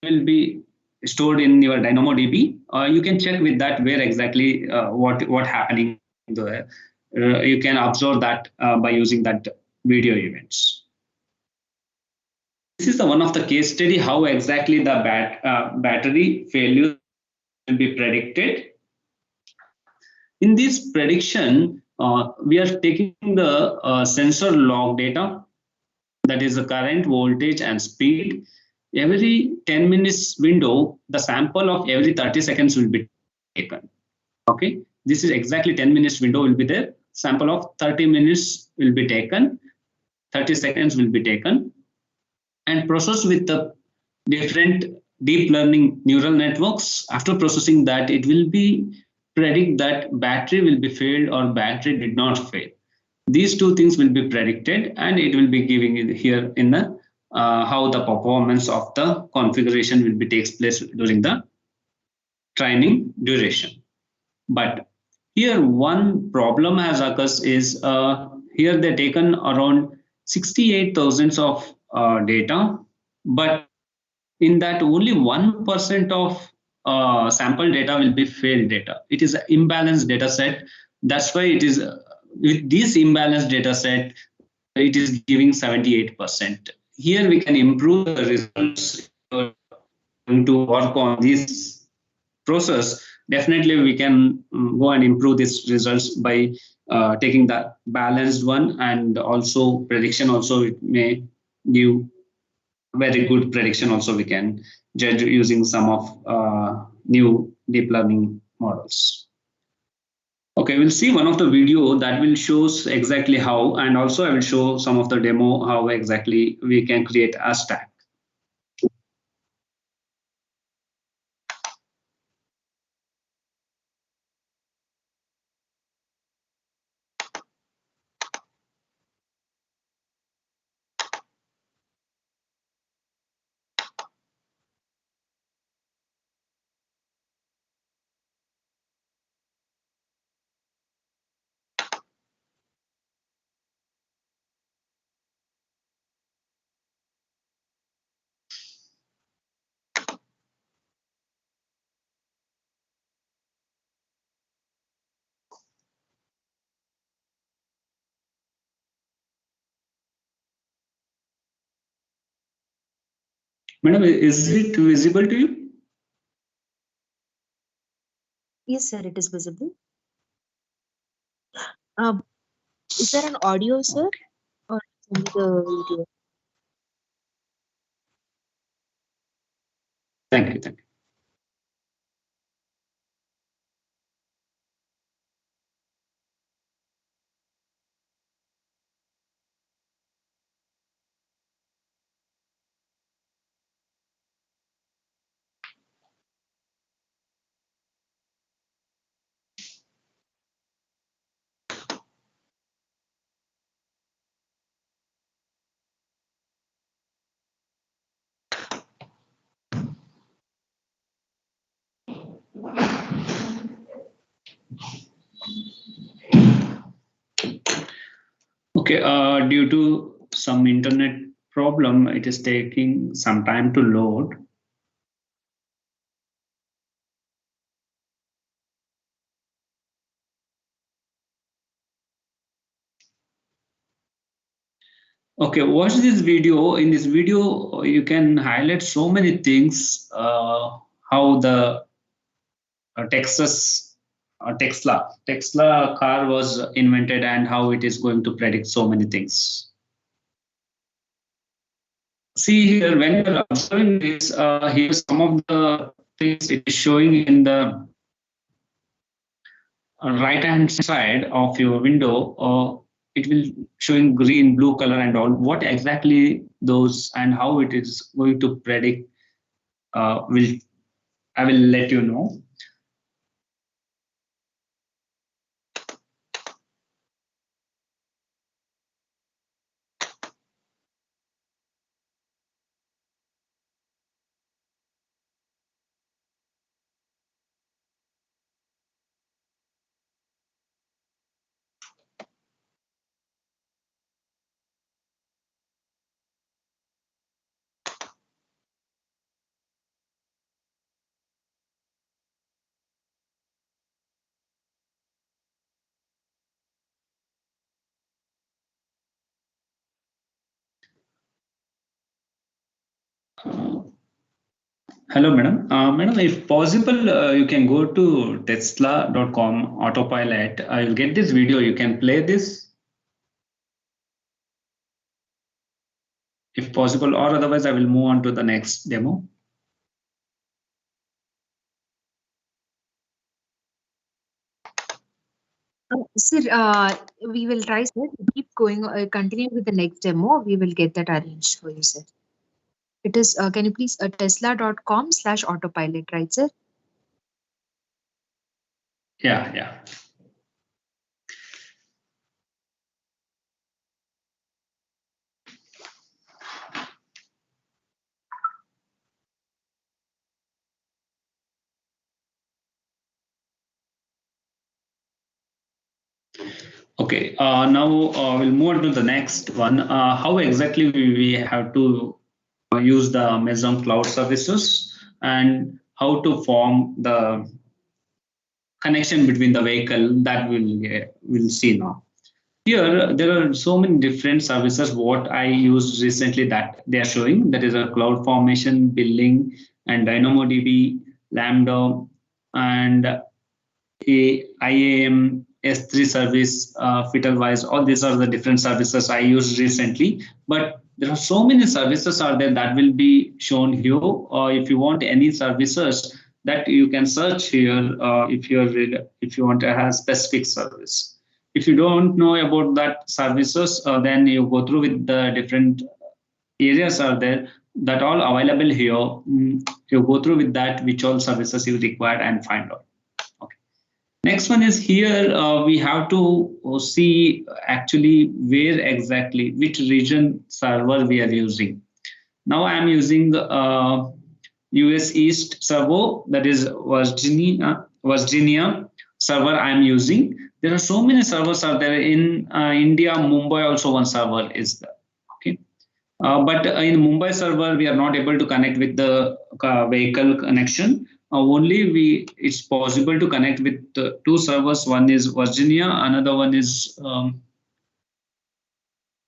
will be stored in your DynamoDB. You can check with that where exactly what happening you can observe that by using that video events. This is the one of the case study how exactly the battery failure will be predicted. In this prediction, we are taking the sensor log data, that is the current, voltage, and speed. Every 10 minutes window, the sample of every 30 seconds will be taken. Okay, this is exactly 10 minutes window will be there. Sample of 30 minutes will be taken, 30 seconds will be taken, and processed with the different deep learning neural networks. After processing that, it will be predict that battery will be failed or battery did not fail. These two things will be predicted, and it will be giving it here in the how the performance of the configuration will be takes place during the training duration. But here one problem has occurs is here they taken around 68,000 of data, but in that only 1% of sample data will be failed data. It is an imbalanced data set. That's why it is with this imbalanced data set, it is giving 78%. Here we can improve the results to work on this process. Definitely we can go and improve these results by taking the balanced one, and also prediction also it may give very good prediction also we can judge using some of new deep learning models. Okay, we'll see one of the video that will shows exactly how, and also I will show some of the demo how exactly we can create a stack. Madam, is it visible to you? Yes, sir, it is visible. Is there an audio, sir, or only the video? Thank you. Thank you. Okay, due to some internet problem, it is taking some time to load. Okay, watch this video. In this video, you can highlight so many things, how the Tesla car was invented and how it is going to predict so many things. See here, when you're observing this, here's some of the things it is showing in the right hand side of your window. It will showing green, blue color and all. What exactly those and how it is going to predict will I will let you know. Hello, madam. Madam, if possible, you can go to tesla.com autopilot. I will get this video. You can play this if possible, or otherwise I will move on to the next demo. Sir, we will try, sir. Keep going, continue with the next demo. We will get that arranged for you, sir. It is, can you please, tesla.com/autopilot, right, sir? Yeah. Okay, now we'll move on to the next one. How exactly we have to use the Amazon Cloud Services and how to form the connection between the vehicle, that we'll see now. Here, there are so many different services. What I used recently that they are showing, that is a CloudFormation, billing, and DynamoDB, Lambda, and a IAM, S3 service, FittleWise. All these are the different services I used recently. But there are so many services are there that will be shown here. If you want any services, that you can search here if you want to have specific service. If you don't know about that services, then you go through with the different areas are there that all available here. You go through with that which all services you require and find out. Okay. Next one is here we have to see actually where exactly which region server we are using. Now I am using US East server, that is Virginia server I am using. There are so many servers are there in India. Mumbai also one server is there. Okay, but in Mumbai server we are not able to connect with the vehicle connection. Only it's possible to connect with two servers. One is Virginia, another one is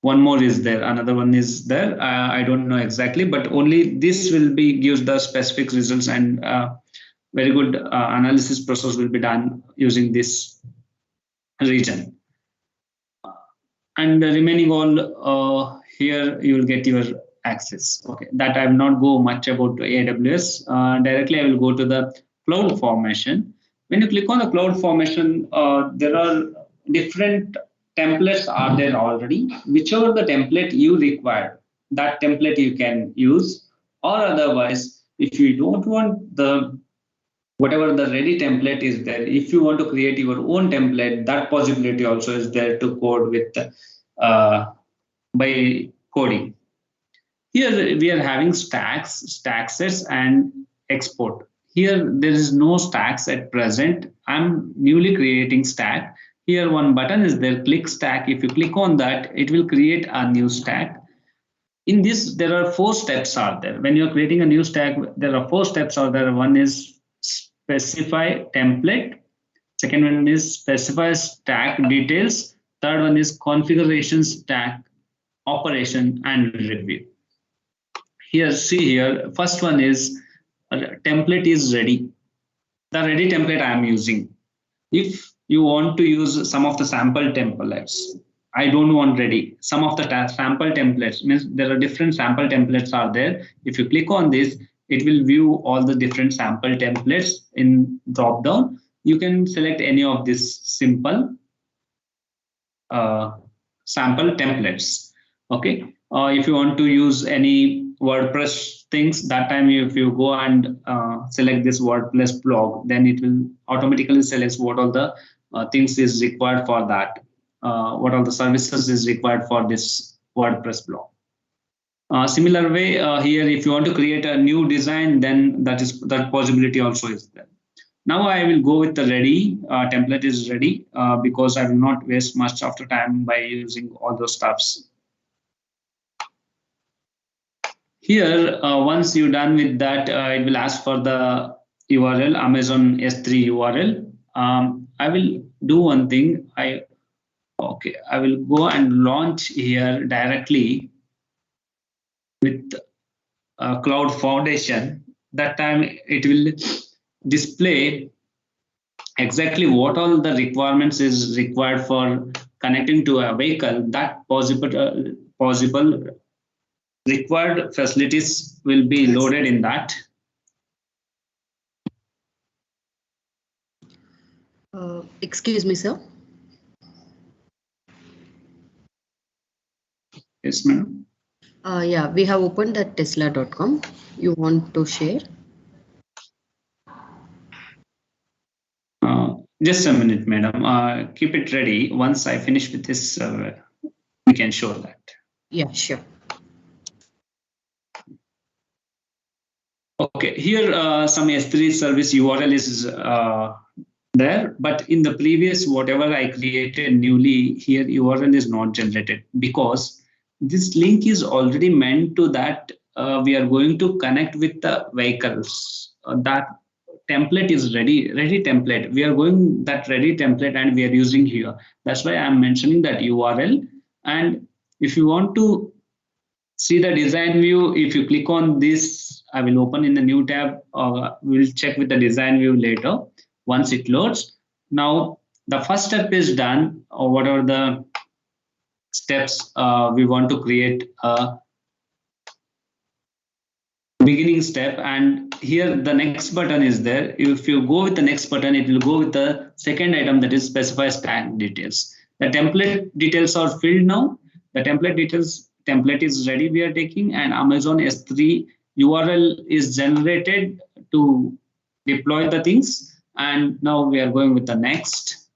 one more is there, another one is there. I don't know exactly, but only this will be gives the specific results, and very good analysis process will be done using this region. And the remaining all here you will get your access. Okay, that I will not go much about AWS. Directly I will go to the CloudFormation. When you click on the CloudFormation, there are different templates are there already. Whichever the template you require, that template you can use, or otherwise, if you don't want the whatever the ready template is there, if you want to create your own template, that possibility also is there to code with by coding. Here we are having stacks, stack sets, and export. Here there is no stacks at present. I'm newly creating stack. Here one button is there, click stack. If you click on that, it will create a new stack. In this, there are 4 steps are there. When you're creating a new stack, there are 4 steps are there. One is specify template. Second one is specify stack details. Third one is configuration stack operation and review. Here, see here, first one is template is ready. The ready template I am using. If you want to use some of the sample templates, I don't want ready. Some of the sample templates means there are different sample templates are there. If you click on this, it will view all the different sample templates in drop down. You can select any of these simple sample templates. Okay. If you want to use any WordPress things, that time if you go and select this WordPress blog, then it will automatically select what all the things is required for that. What all the services is required for this WordPress blog. Similar way here, if you want to create a new design, then that possibility also is there. Now I will go with the ready template is ready because I will not waste much of the time by using all those stuffs. Here, once you're done with that, it will ask for the URL, Amazon S3 URL. I will do one thing. I will go and launch here directly with Cloud Foundation. that time it will display exactly what all the requirements is required for connecting to a vehicle. That possible required facilities will be loaded in that. Excuse me, sir. Yes, madam. Yeah, we have opened that tesla.com. You want to share? Just a minute, madam. Keep it ready. Once I finish with this, we can show that. Yeah, sure. Okay, here some S3 service URL is there, but in the previous whatever I created newly, here URL is not generated because this link is already meant to that we are going to connect with the vehicles. That template is ready template. We are going that ready template and we are using here. That's why I'm mentioning that URL. And if you want to see the design view, if you click on this, I will open in the new tab. We'll check with the design view later once it loads. Now the first step is done, or what are the steps we want to create a beginning step. And here the next button is there. If you go with the next button, it will go with the second item, that is specify stack details. The template details are filled now. The template is ready, we are taking, and Amazon S3 URL is generated to deploy the things. And now we are going with the next.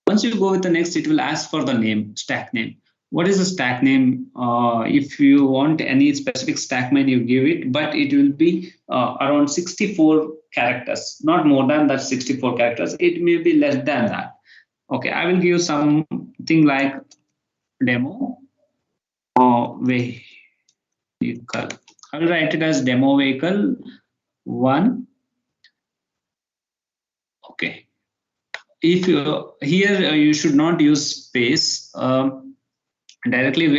Once you go with the next, it will ask for the name, stack name. What is the stack name? If you want any specific stack name, you give it, but it will be around 64 characters, not more than that 64 characters. It may be less than that. Okay, I will give something like demo vehicle. I will write it as demo vehicle 1. Okay. If you here you should not use space. Directly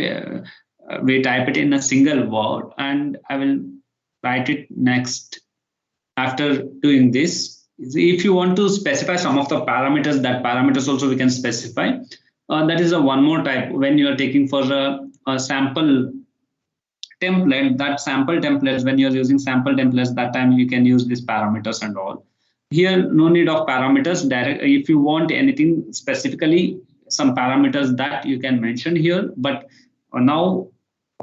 we type it in a single word, and I will write it next. After doing this, if you want to specify some of the parameters, that parameters also we can specify. That is a one more type. When you are taking for a sample template, that sample templates, when you're using sample templates, that time you can use these parameters and all. Here, no need of parameters. Direct, if you want anything specifically, some parameters that you can mention here. But now,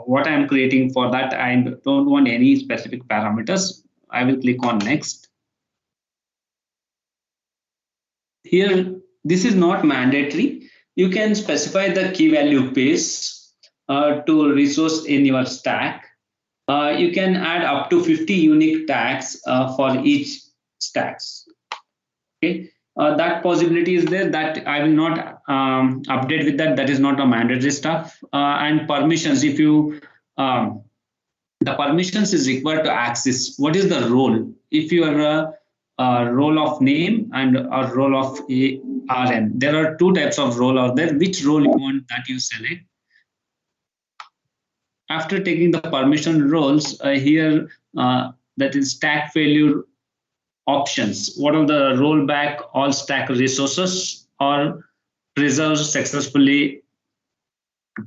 what I'm creating for that, I don't want any specific parameters. I will click on next. Here, this is not mandatory. You can specify the key value pairs to resource in your stack. You can add up to 50 unique tags for each stacks. Okay, that possibility is there. That I will not update with that. That is not a mandatory stuff. And permissions, if you the permissions is required to access. What is the role? If you are a role of name and a role of RN, there are two types of role out there. Which role you want, that you select. After taking the permission roles, here that is stack failure options. What are the rollback all stack resources or preserves successfully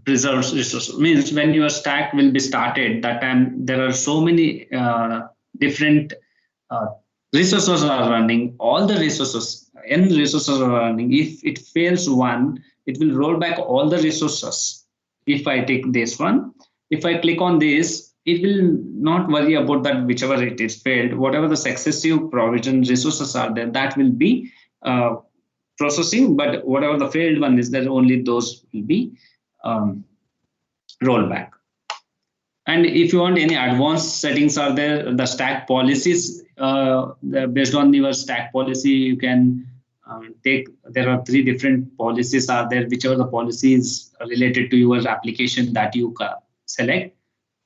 preserves resources? Means when your stack will be started, that time there are so many different resources are running. All the resources, n resources are running. If it fails one, it will roll back all the resources. If I take this one, if I click on this, it will not worry about that whichever it is failed. Whatever the successive provision resources are there, that will be processing. But whatever the failed one is there, only those will be rollback. And if you want any advanced settings are there, the stack policies, based on your stack policy, you can take, there are 3 different policies are there, whichever the policy is related to your application that you select.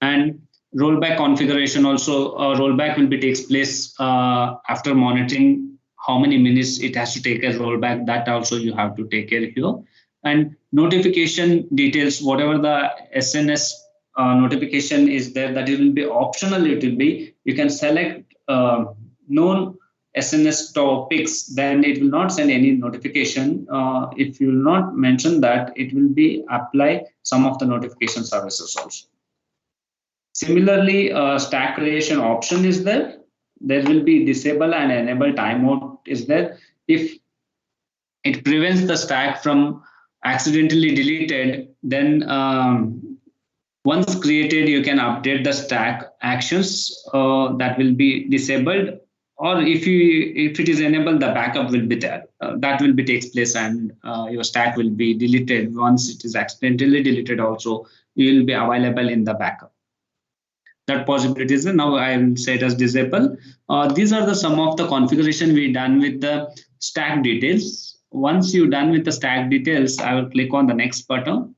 And rollback configuration also, rollback will be takes place after monitoring how many minutes it has to take a rollback. That also you have to take care here. And notification details, whatever the SNS notification is there, that it will be optional. It will be, you can select known SNS topics, then it will not send any notification. If you will not mention that, it will be apply some of the notification services also. Similarly, stack creation option is there. There will be disable and enable timeout is there. If it prevents the stack from accidentally deleted, then once created, you can update the stack actions that will be disabled, or if it is enabled, the backup will be there. That will be takes place, and your stack will be deleted. Once it is accidentally deleted, also you will be available in the backup. That possibility is there. Now I will say it as disable. These are the some of the configuration we done with the stack details. Once you're done with the stack details, I will click on the next button.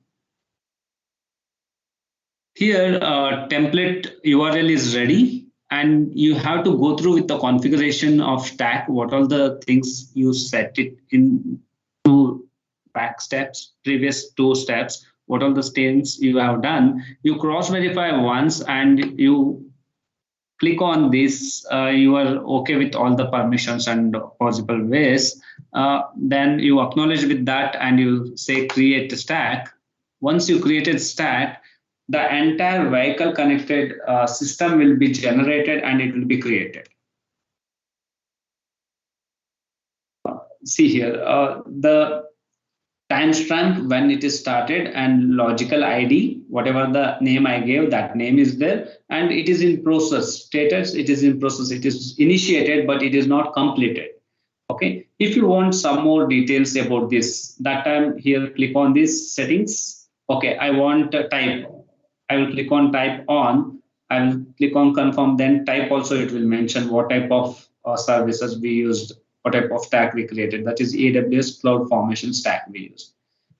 Here, template URL is ready, and you have to go through with the configuration of stack. What all the things you set it in two back steps, previous 2 steps. What all the things you have done. You cross verify once, and you click on this. You are okay with all the permissions and possible ways. Then you acknowledge with that, and you say create a stack. Once you created stack, the entire vehicle connected system will be generated and it will be created. See here, the timestamp when it is started and logical ID, whatever the name I gave, that name is there, and it is in process status. It is in process. It is initiated, but it is not completed. Okay. If you want some more details about this, that time here, click on this settings. Okay, I want type. I will click on type on. I will click on confirm. Then type also it will mention what type of services we used, what type of stack we created. That is AWS Cloud Formation stack we used.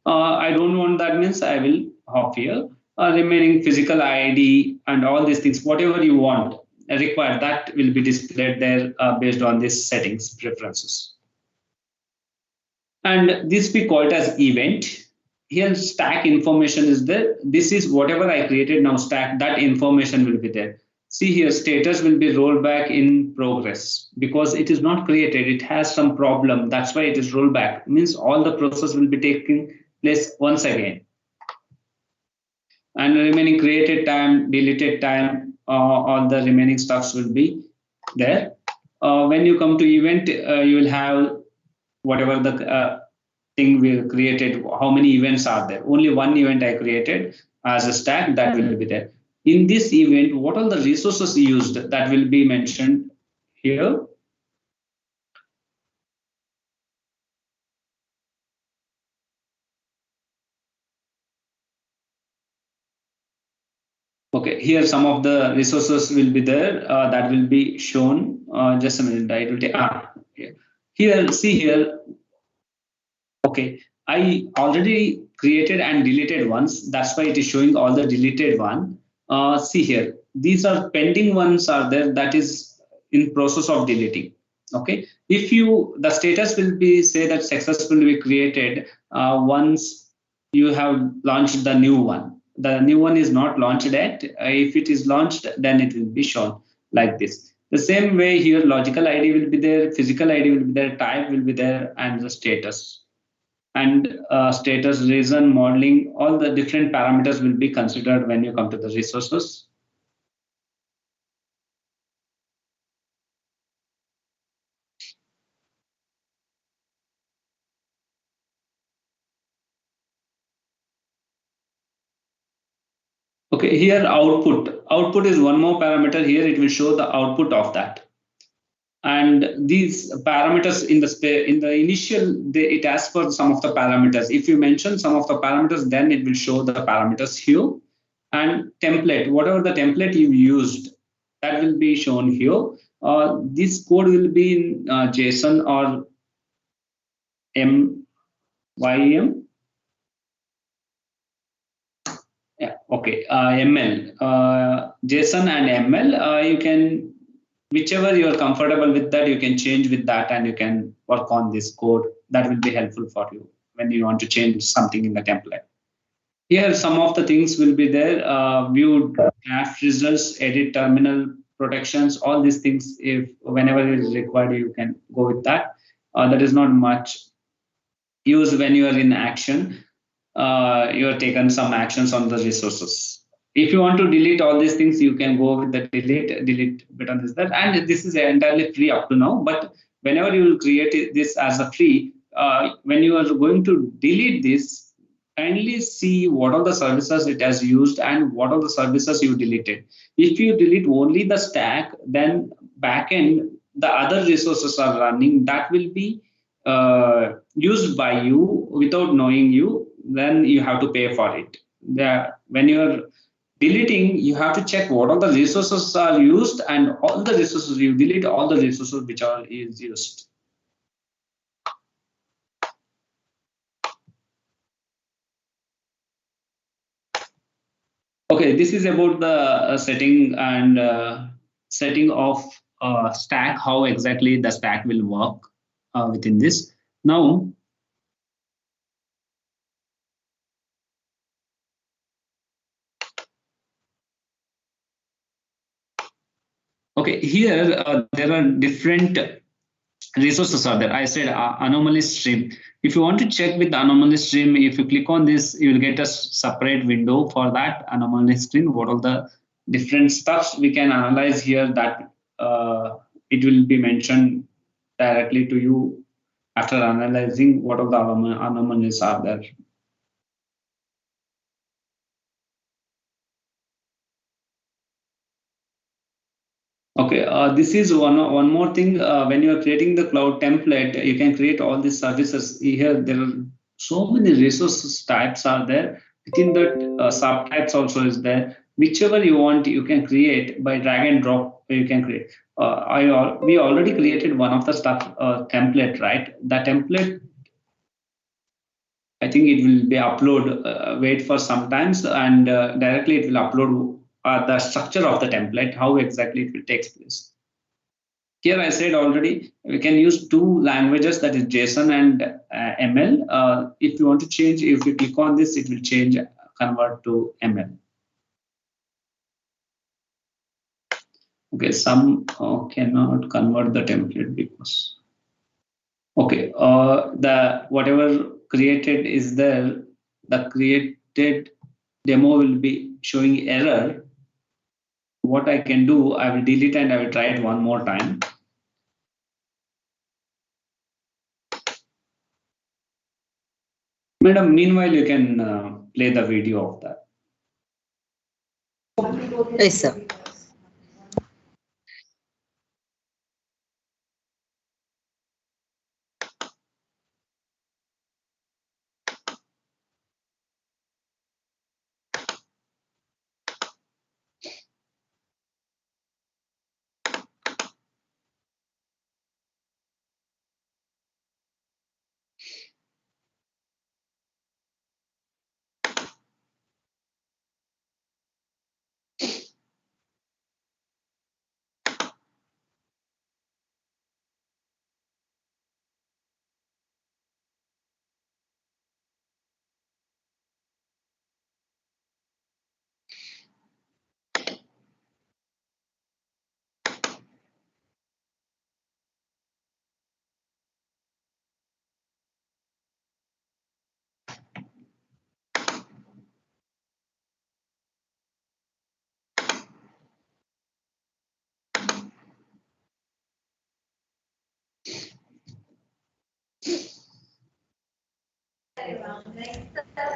I don't want that, means I will hop here. Remaining physical ID and all these things, whatever you want require, that will be displayed there based on these settings preferences. And this we call it as event. Here stack information is there. This is whatever I created now stack, that information will be there. See here, status will be rolled back in progress because it is not created. It has some problem. That's why it is rolled back. Means all the process will be taking place once again. And remaining created time, deleted time, all the remaining stuffs will be there. When you come to event, you will have whatever the thing we created, how many events are there. Only one event I created as a stack, that will be there. In this event, what are the resources used, that will be mentioned here. Okay, here some of the resources will be there, that will be shown. Just a minute, it will take. Here, see here. Okay, I already created and deleted once. That's why it is showing all the deleted one. See here, these are pending ones are there, that is in process of deleting. Okay, if the status will be say that successfully created once you have launched the new one. The new one is not launched yet. If it is launched, then it will be shown like this. The same way here, logical ID will be there, physical ID will be there, type will be there, and the status. And status, reason, modeling, all the different parameters will be considered when you come to the resources. Okay, here output. Output is one more parameter. Here it will show the output of that. And these parameters in the initial, it asks for some of the parameters. If you mention some of the parameters, then it will show the parameters here. And template, whatever the template you used, that will be shown here. This code will be in JSON or MYM. Yeah, okay, ML, JSON and ML, you can, whichever you are comfortable with that, you can change with that and you can work on this code. That will be helpful for you when you want to change something in the template. Here, some of the things will be there. View draft results, edit terminal protections, all these things, if whenever it is required, you can go with that. That is not much use when you are in action. You are taken some actions on the resources. If you want to delete all these things, you can go with the delete button is that, and this is entirely free up to now. But whenever you will create this as a free, when you are going to delete this, kindly see what are the services it has used and what are the services you deleted. If you delete only the stack, then backend the other resources are running that will be used by you without knowing you, then you have to pay for it. When you're deleting, you have to check what all the resources are used, and all the resources you delete, all the resources which are is used. Okay, this is about the setting and setting of stack, how exactly the stack will work within this. Now, okay, here there are different resources are there. I said anomaly stream. If you want to check with the anomaly stream, if you click on this, you will get a separate window for that anomaly stream. What are the different stuffs we can analyze here that it will be mentioned directly to you after analyzing what are the anomalies are there. Okay, this is one more thing. When you are creating the cloud template, you can create all these services. Here, there are so many resources types are there. Within that, subtypes also is there. Whichever you want, you can create by drag and drop. You can create. We already created one of the stuff template, right? The template, I think it will be upload. Wait for some times, and directly it will upload the structure of the template, how exactly it will take place. Here I said already, we can use two languages, that is JSON and ML. If you want to change, if you click on this, it will change, convert to ML. Okay, some cannot convert the template because. Okay, the whatever created is there, the created demo will be showing error. What I can do, I will delete and I will try it one more time. Madam, meanwhile, you can play the video of that. Yes, sir.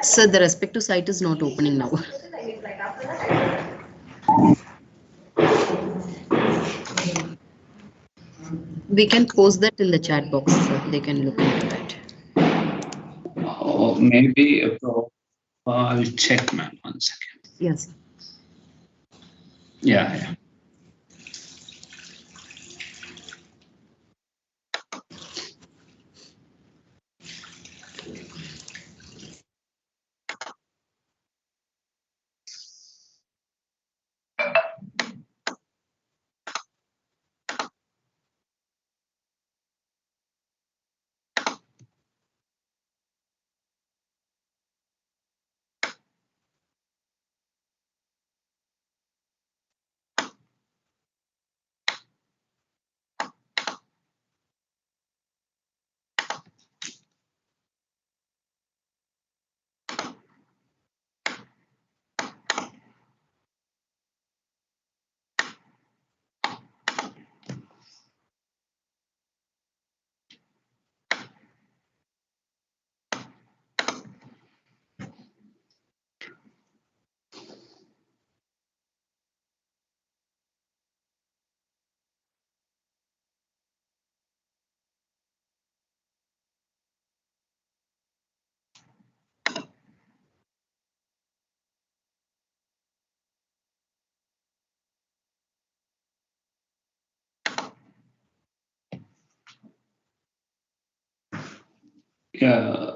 So the respective site is not opening now. We can post that in the chat box, so they can look into that. Oh, maybe I'll check, man. 1 second. Yes. Yeah. Yeah.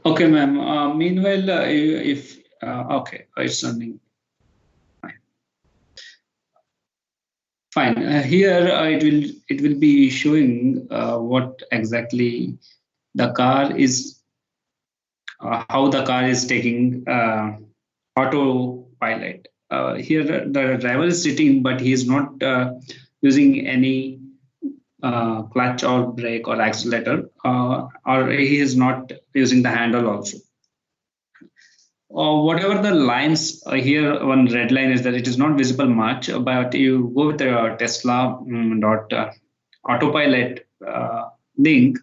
Okay, ma'am. Meanwhile, if okay, it's running. Fine. Here it will be showing what exactly the car is, how the car is taking autopilot. Here the driver is sitting, but he is not using any clutch or brake or accelerator, or he is not using the handle also. Whatever the lines here, one red line is that it is not visible much, but you go with the Tesla autopilot link,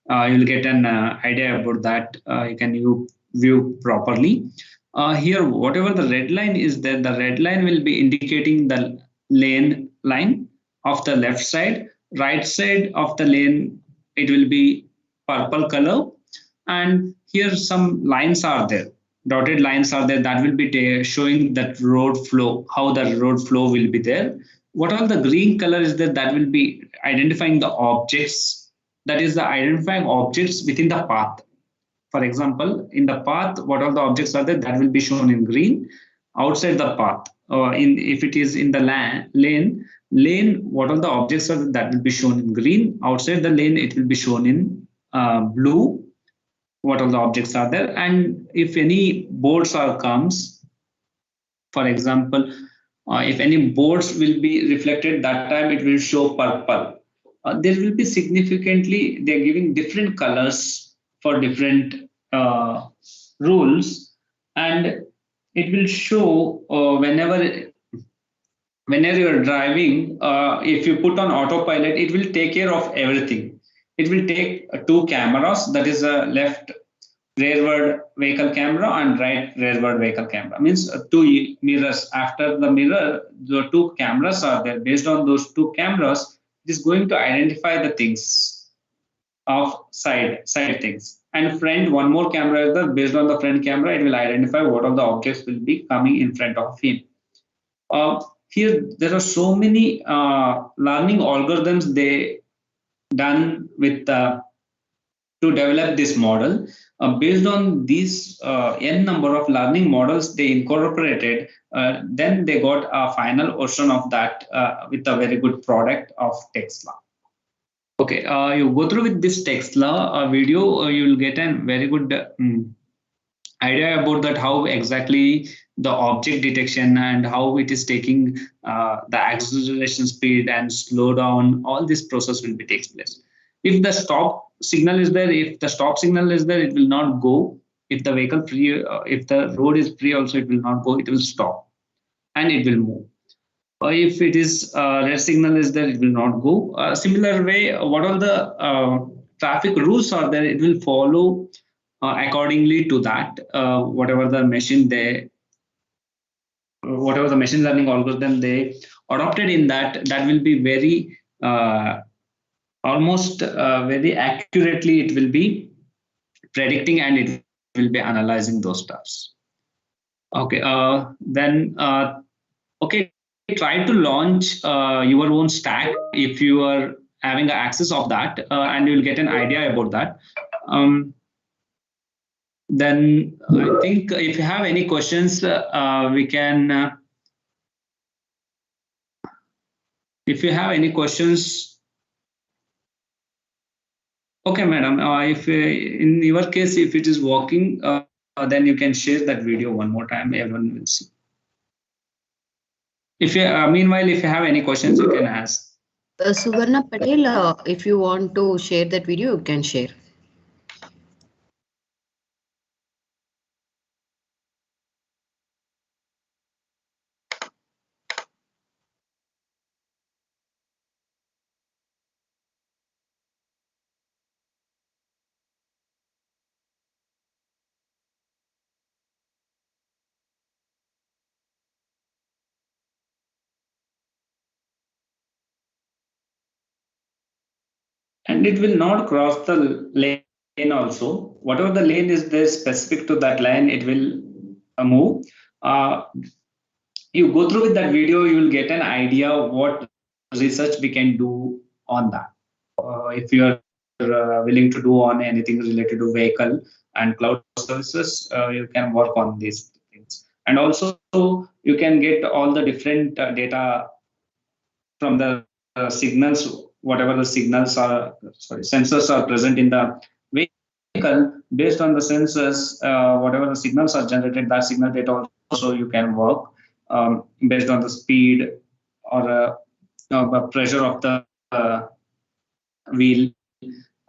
you'll get an idea about that. You can view properly. Here, whatever the red line is there, the red line will be indicating the lane line of the left side. Right side of the lane, it will be purple color. And here some lines are there, dotted lines are there, that will be showing that road flow, how the road flow will be there. What all the green color is there, that will be identifying the objects, that is the identifying objects within the path. For example, in the path, what all the objects are there, that will be shown in green. Outside the path, if it is in the lane, what all the objects are there, that will be shown in green. Outside the lane, it will be shown in blue, what all the objects are there. And if any boards comes, for example, if any boards will be reflected, that time it will show purple. There will be significantly, they're giving different colors for different rules, and it will show whenever you're driving, if you put on autopilot, it will take care of everything. It will take two cameras, that is a left rearward vehicle camera and right rearward vehicle camera. Means two mirrors. After the mirror, the two cameras are there. Based on those two cameras, it is going to identify the things of side things. And front, one more camera is there. Based on the front camera, it will identify what all the objects will be coming in front of him. Here, there are so many learning algorithms they done with to develop this model. Based on these n number of learning models they incorporated, then they got a final version of that with a very good product of Tesla. Okay, you go through with this Tesla video, you will get a very good idea about that, how exactly the object detection and how it is taking the acceleration speed and slow down, all this process will be takes place. If the stop signal is there, if the stop signal is there, it will not go. If the vehicle free, if the road is free also, it will not go, it will stop and it will move. Or if it is red signal is there, it will not go. Similar way, what all the traffic rules are there, it will follow accordingly to that. Whatever the machine whatever the machine learning algorithm they adopted in that, that will be very almost very accurately. It will be predicting and it will be analyzing those stuffs. Okay, then okay, try to launch your own stack if you are having access of that, and you'll get an idea about that. Then I think if you have any questions, we can. If you have any questions, okay, madam. If in your case, if it is working, then you can share that video one more time. Everyone will see. If you, meanwhile, if you have any questions, you can ask. Suvarna Patel, if you want to share that video, you can share. And it will not cross the lane also. Whatever the lane is there specific to that lane, it will move. You go through with that video, you will get an idea what research we can do on that. If you are willing to do on anything related to vehicle and cloud services, you can work on these things. And also you can get all the different data from the signals, whatever the signals are, sensors are present in the vehicle. Based on the sensors, whatever the signals are generated, that signal data also you can work based on the speed or pressure of the wheel,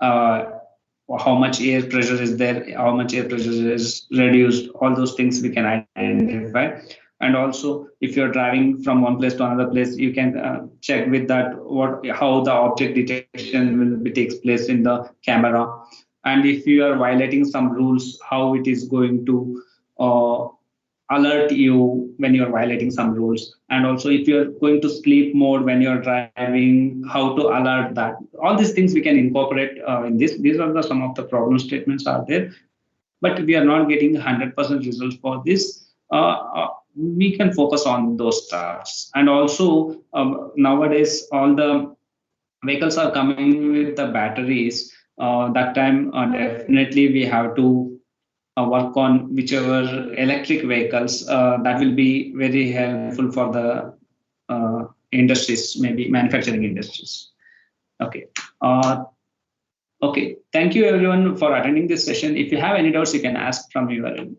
how much air pressure is there, how much air pressure is reduced, all those things we can identify. And also, if you're driving from one place to another place, you can check with that how the object detection will be takes place in the camera. And if you are violating some rules, how it is going to alert you when you're violating some rules. And also if you're going to sleep mode when you're driving, how to alert that. All these things we can incorporate in this. These are some of the problem statements are there, but we are not getting 100% results for this. We can focus on those stuffs. And also nowadays all the vehicles are coming with the batteries. That time definitely we have to work on whichever electric vehicles that will be very helpful for the industries, maybe manufacturing industries. Okay. Okay. Thank you everyone for attending this session. If you have any doubts, you can ask from your end.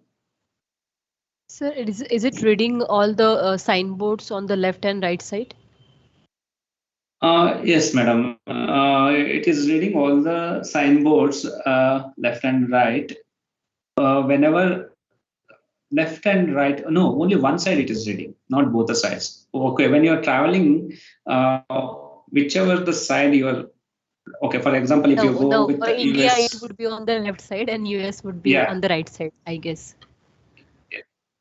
Sir, is it reading all the signboards on the left and right side? Yes, madam. It is reading all the signboards left and right. Whenever left and right, no, only one side it is reading, not both the sides. Okay, when you're traveling, whichever the side you are, okay, for example, if you go with the India, US, it would be on the left side and US would be on the right side, I guess.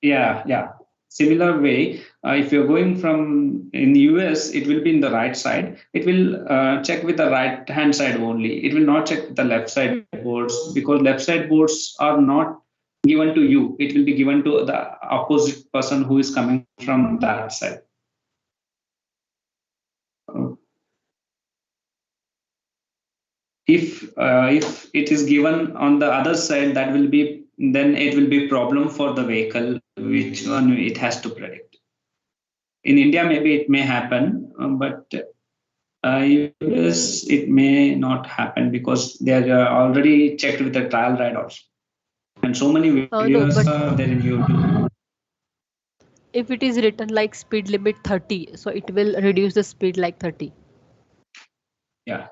Yeah. Similar way, if you're going from in US, it will be in the right side. It will check with the right hand side only. It will not check with the left side boards, because left side boards are not given to you. It will be given to the opposite person who is coming from that side. If it is given on the other side, that will be, then it will be problem for the vehicle which one it has to predict. In India, maybe it may happen, but US it may not happen because they are already checked with the trial ride also. And so many No, videos but are there in YouTube. if it is written like speed limit 30, so it will reduce the speed like 30. Yeah.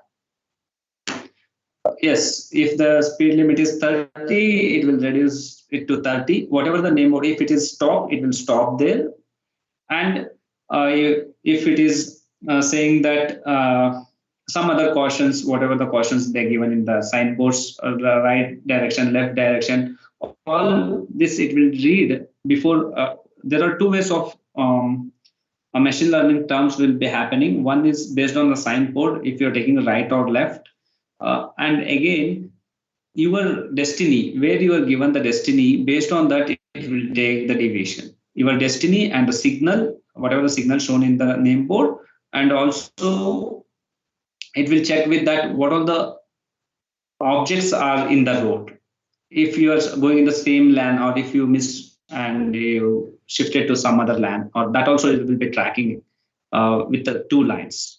Yes, if the speed limit is 30, it will reduce it to 30. Whatever the name mode, if it is stop, it will stop there. And if it is saying that some other cautions, whatever the cautions they're given in the signboards, the right direction, left direction, all this it will read before. There are two ways of machine learning terms will be happening. One is based on the signboard, if you're taking right or left. And again, your destiny, where you are given the destiny, based on that, it will take the deviation. Your destiny and the signal, whatever the signal shown in the name board, and also it will check with that what all the objects are in the road. If you are going in the same lane, or if you miss and you shifted to some other lane, or that also it will be tracking with the two lines.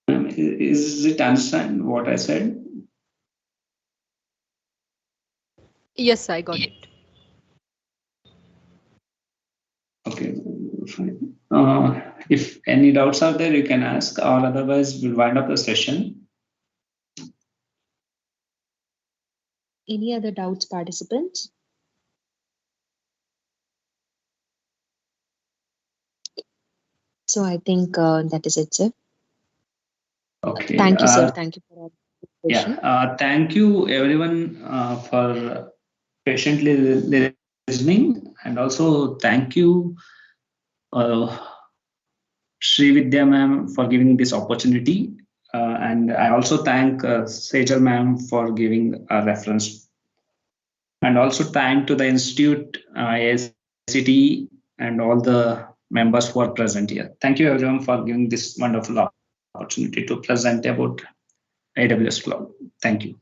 Is it understand what I said? Yes, I got it. Okay, fine. If any doubts are there, you can ask, or otherwise we'll wind up the session. Any other doubts, participants? So I think that is it, sir. Okay. Thank you, sir. Thank you for our presentation. Yeah. Thank you, everyone, for patiently listening, and also thank you, Sri Vidya ma'am, for giving this opportunity. And I also thank Sejal ma'am for giving a reference. And also thank to the Institute, AICTE, and all the members who are present here. Thank you everyone for giving this wonderful opportunity to present about AWS Cloud. Thank you.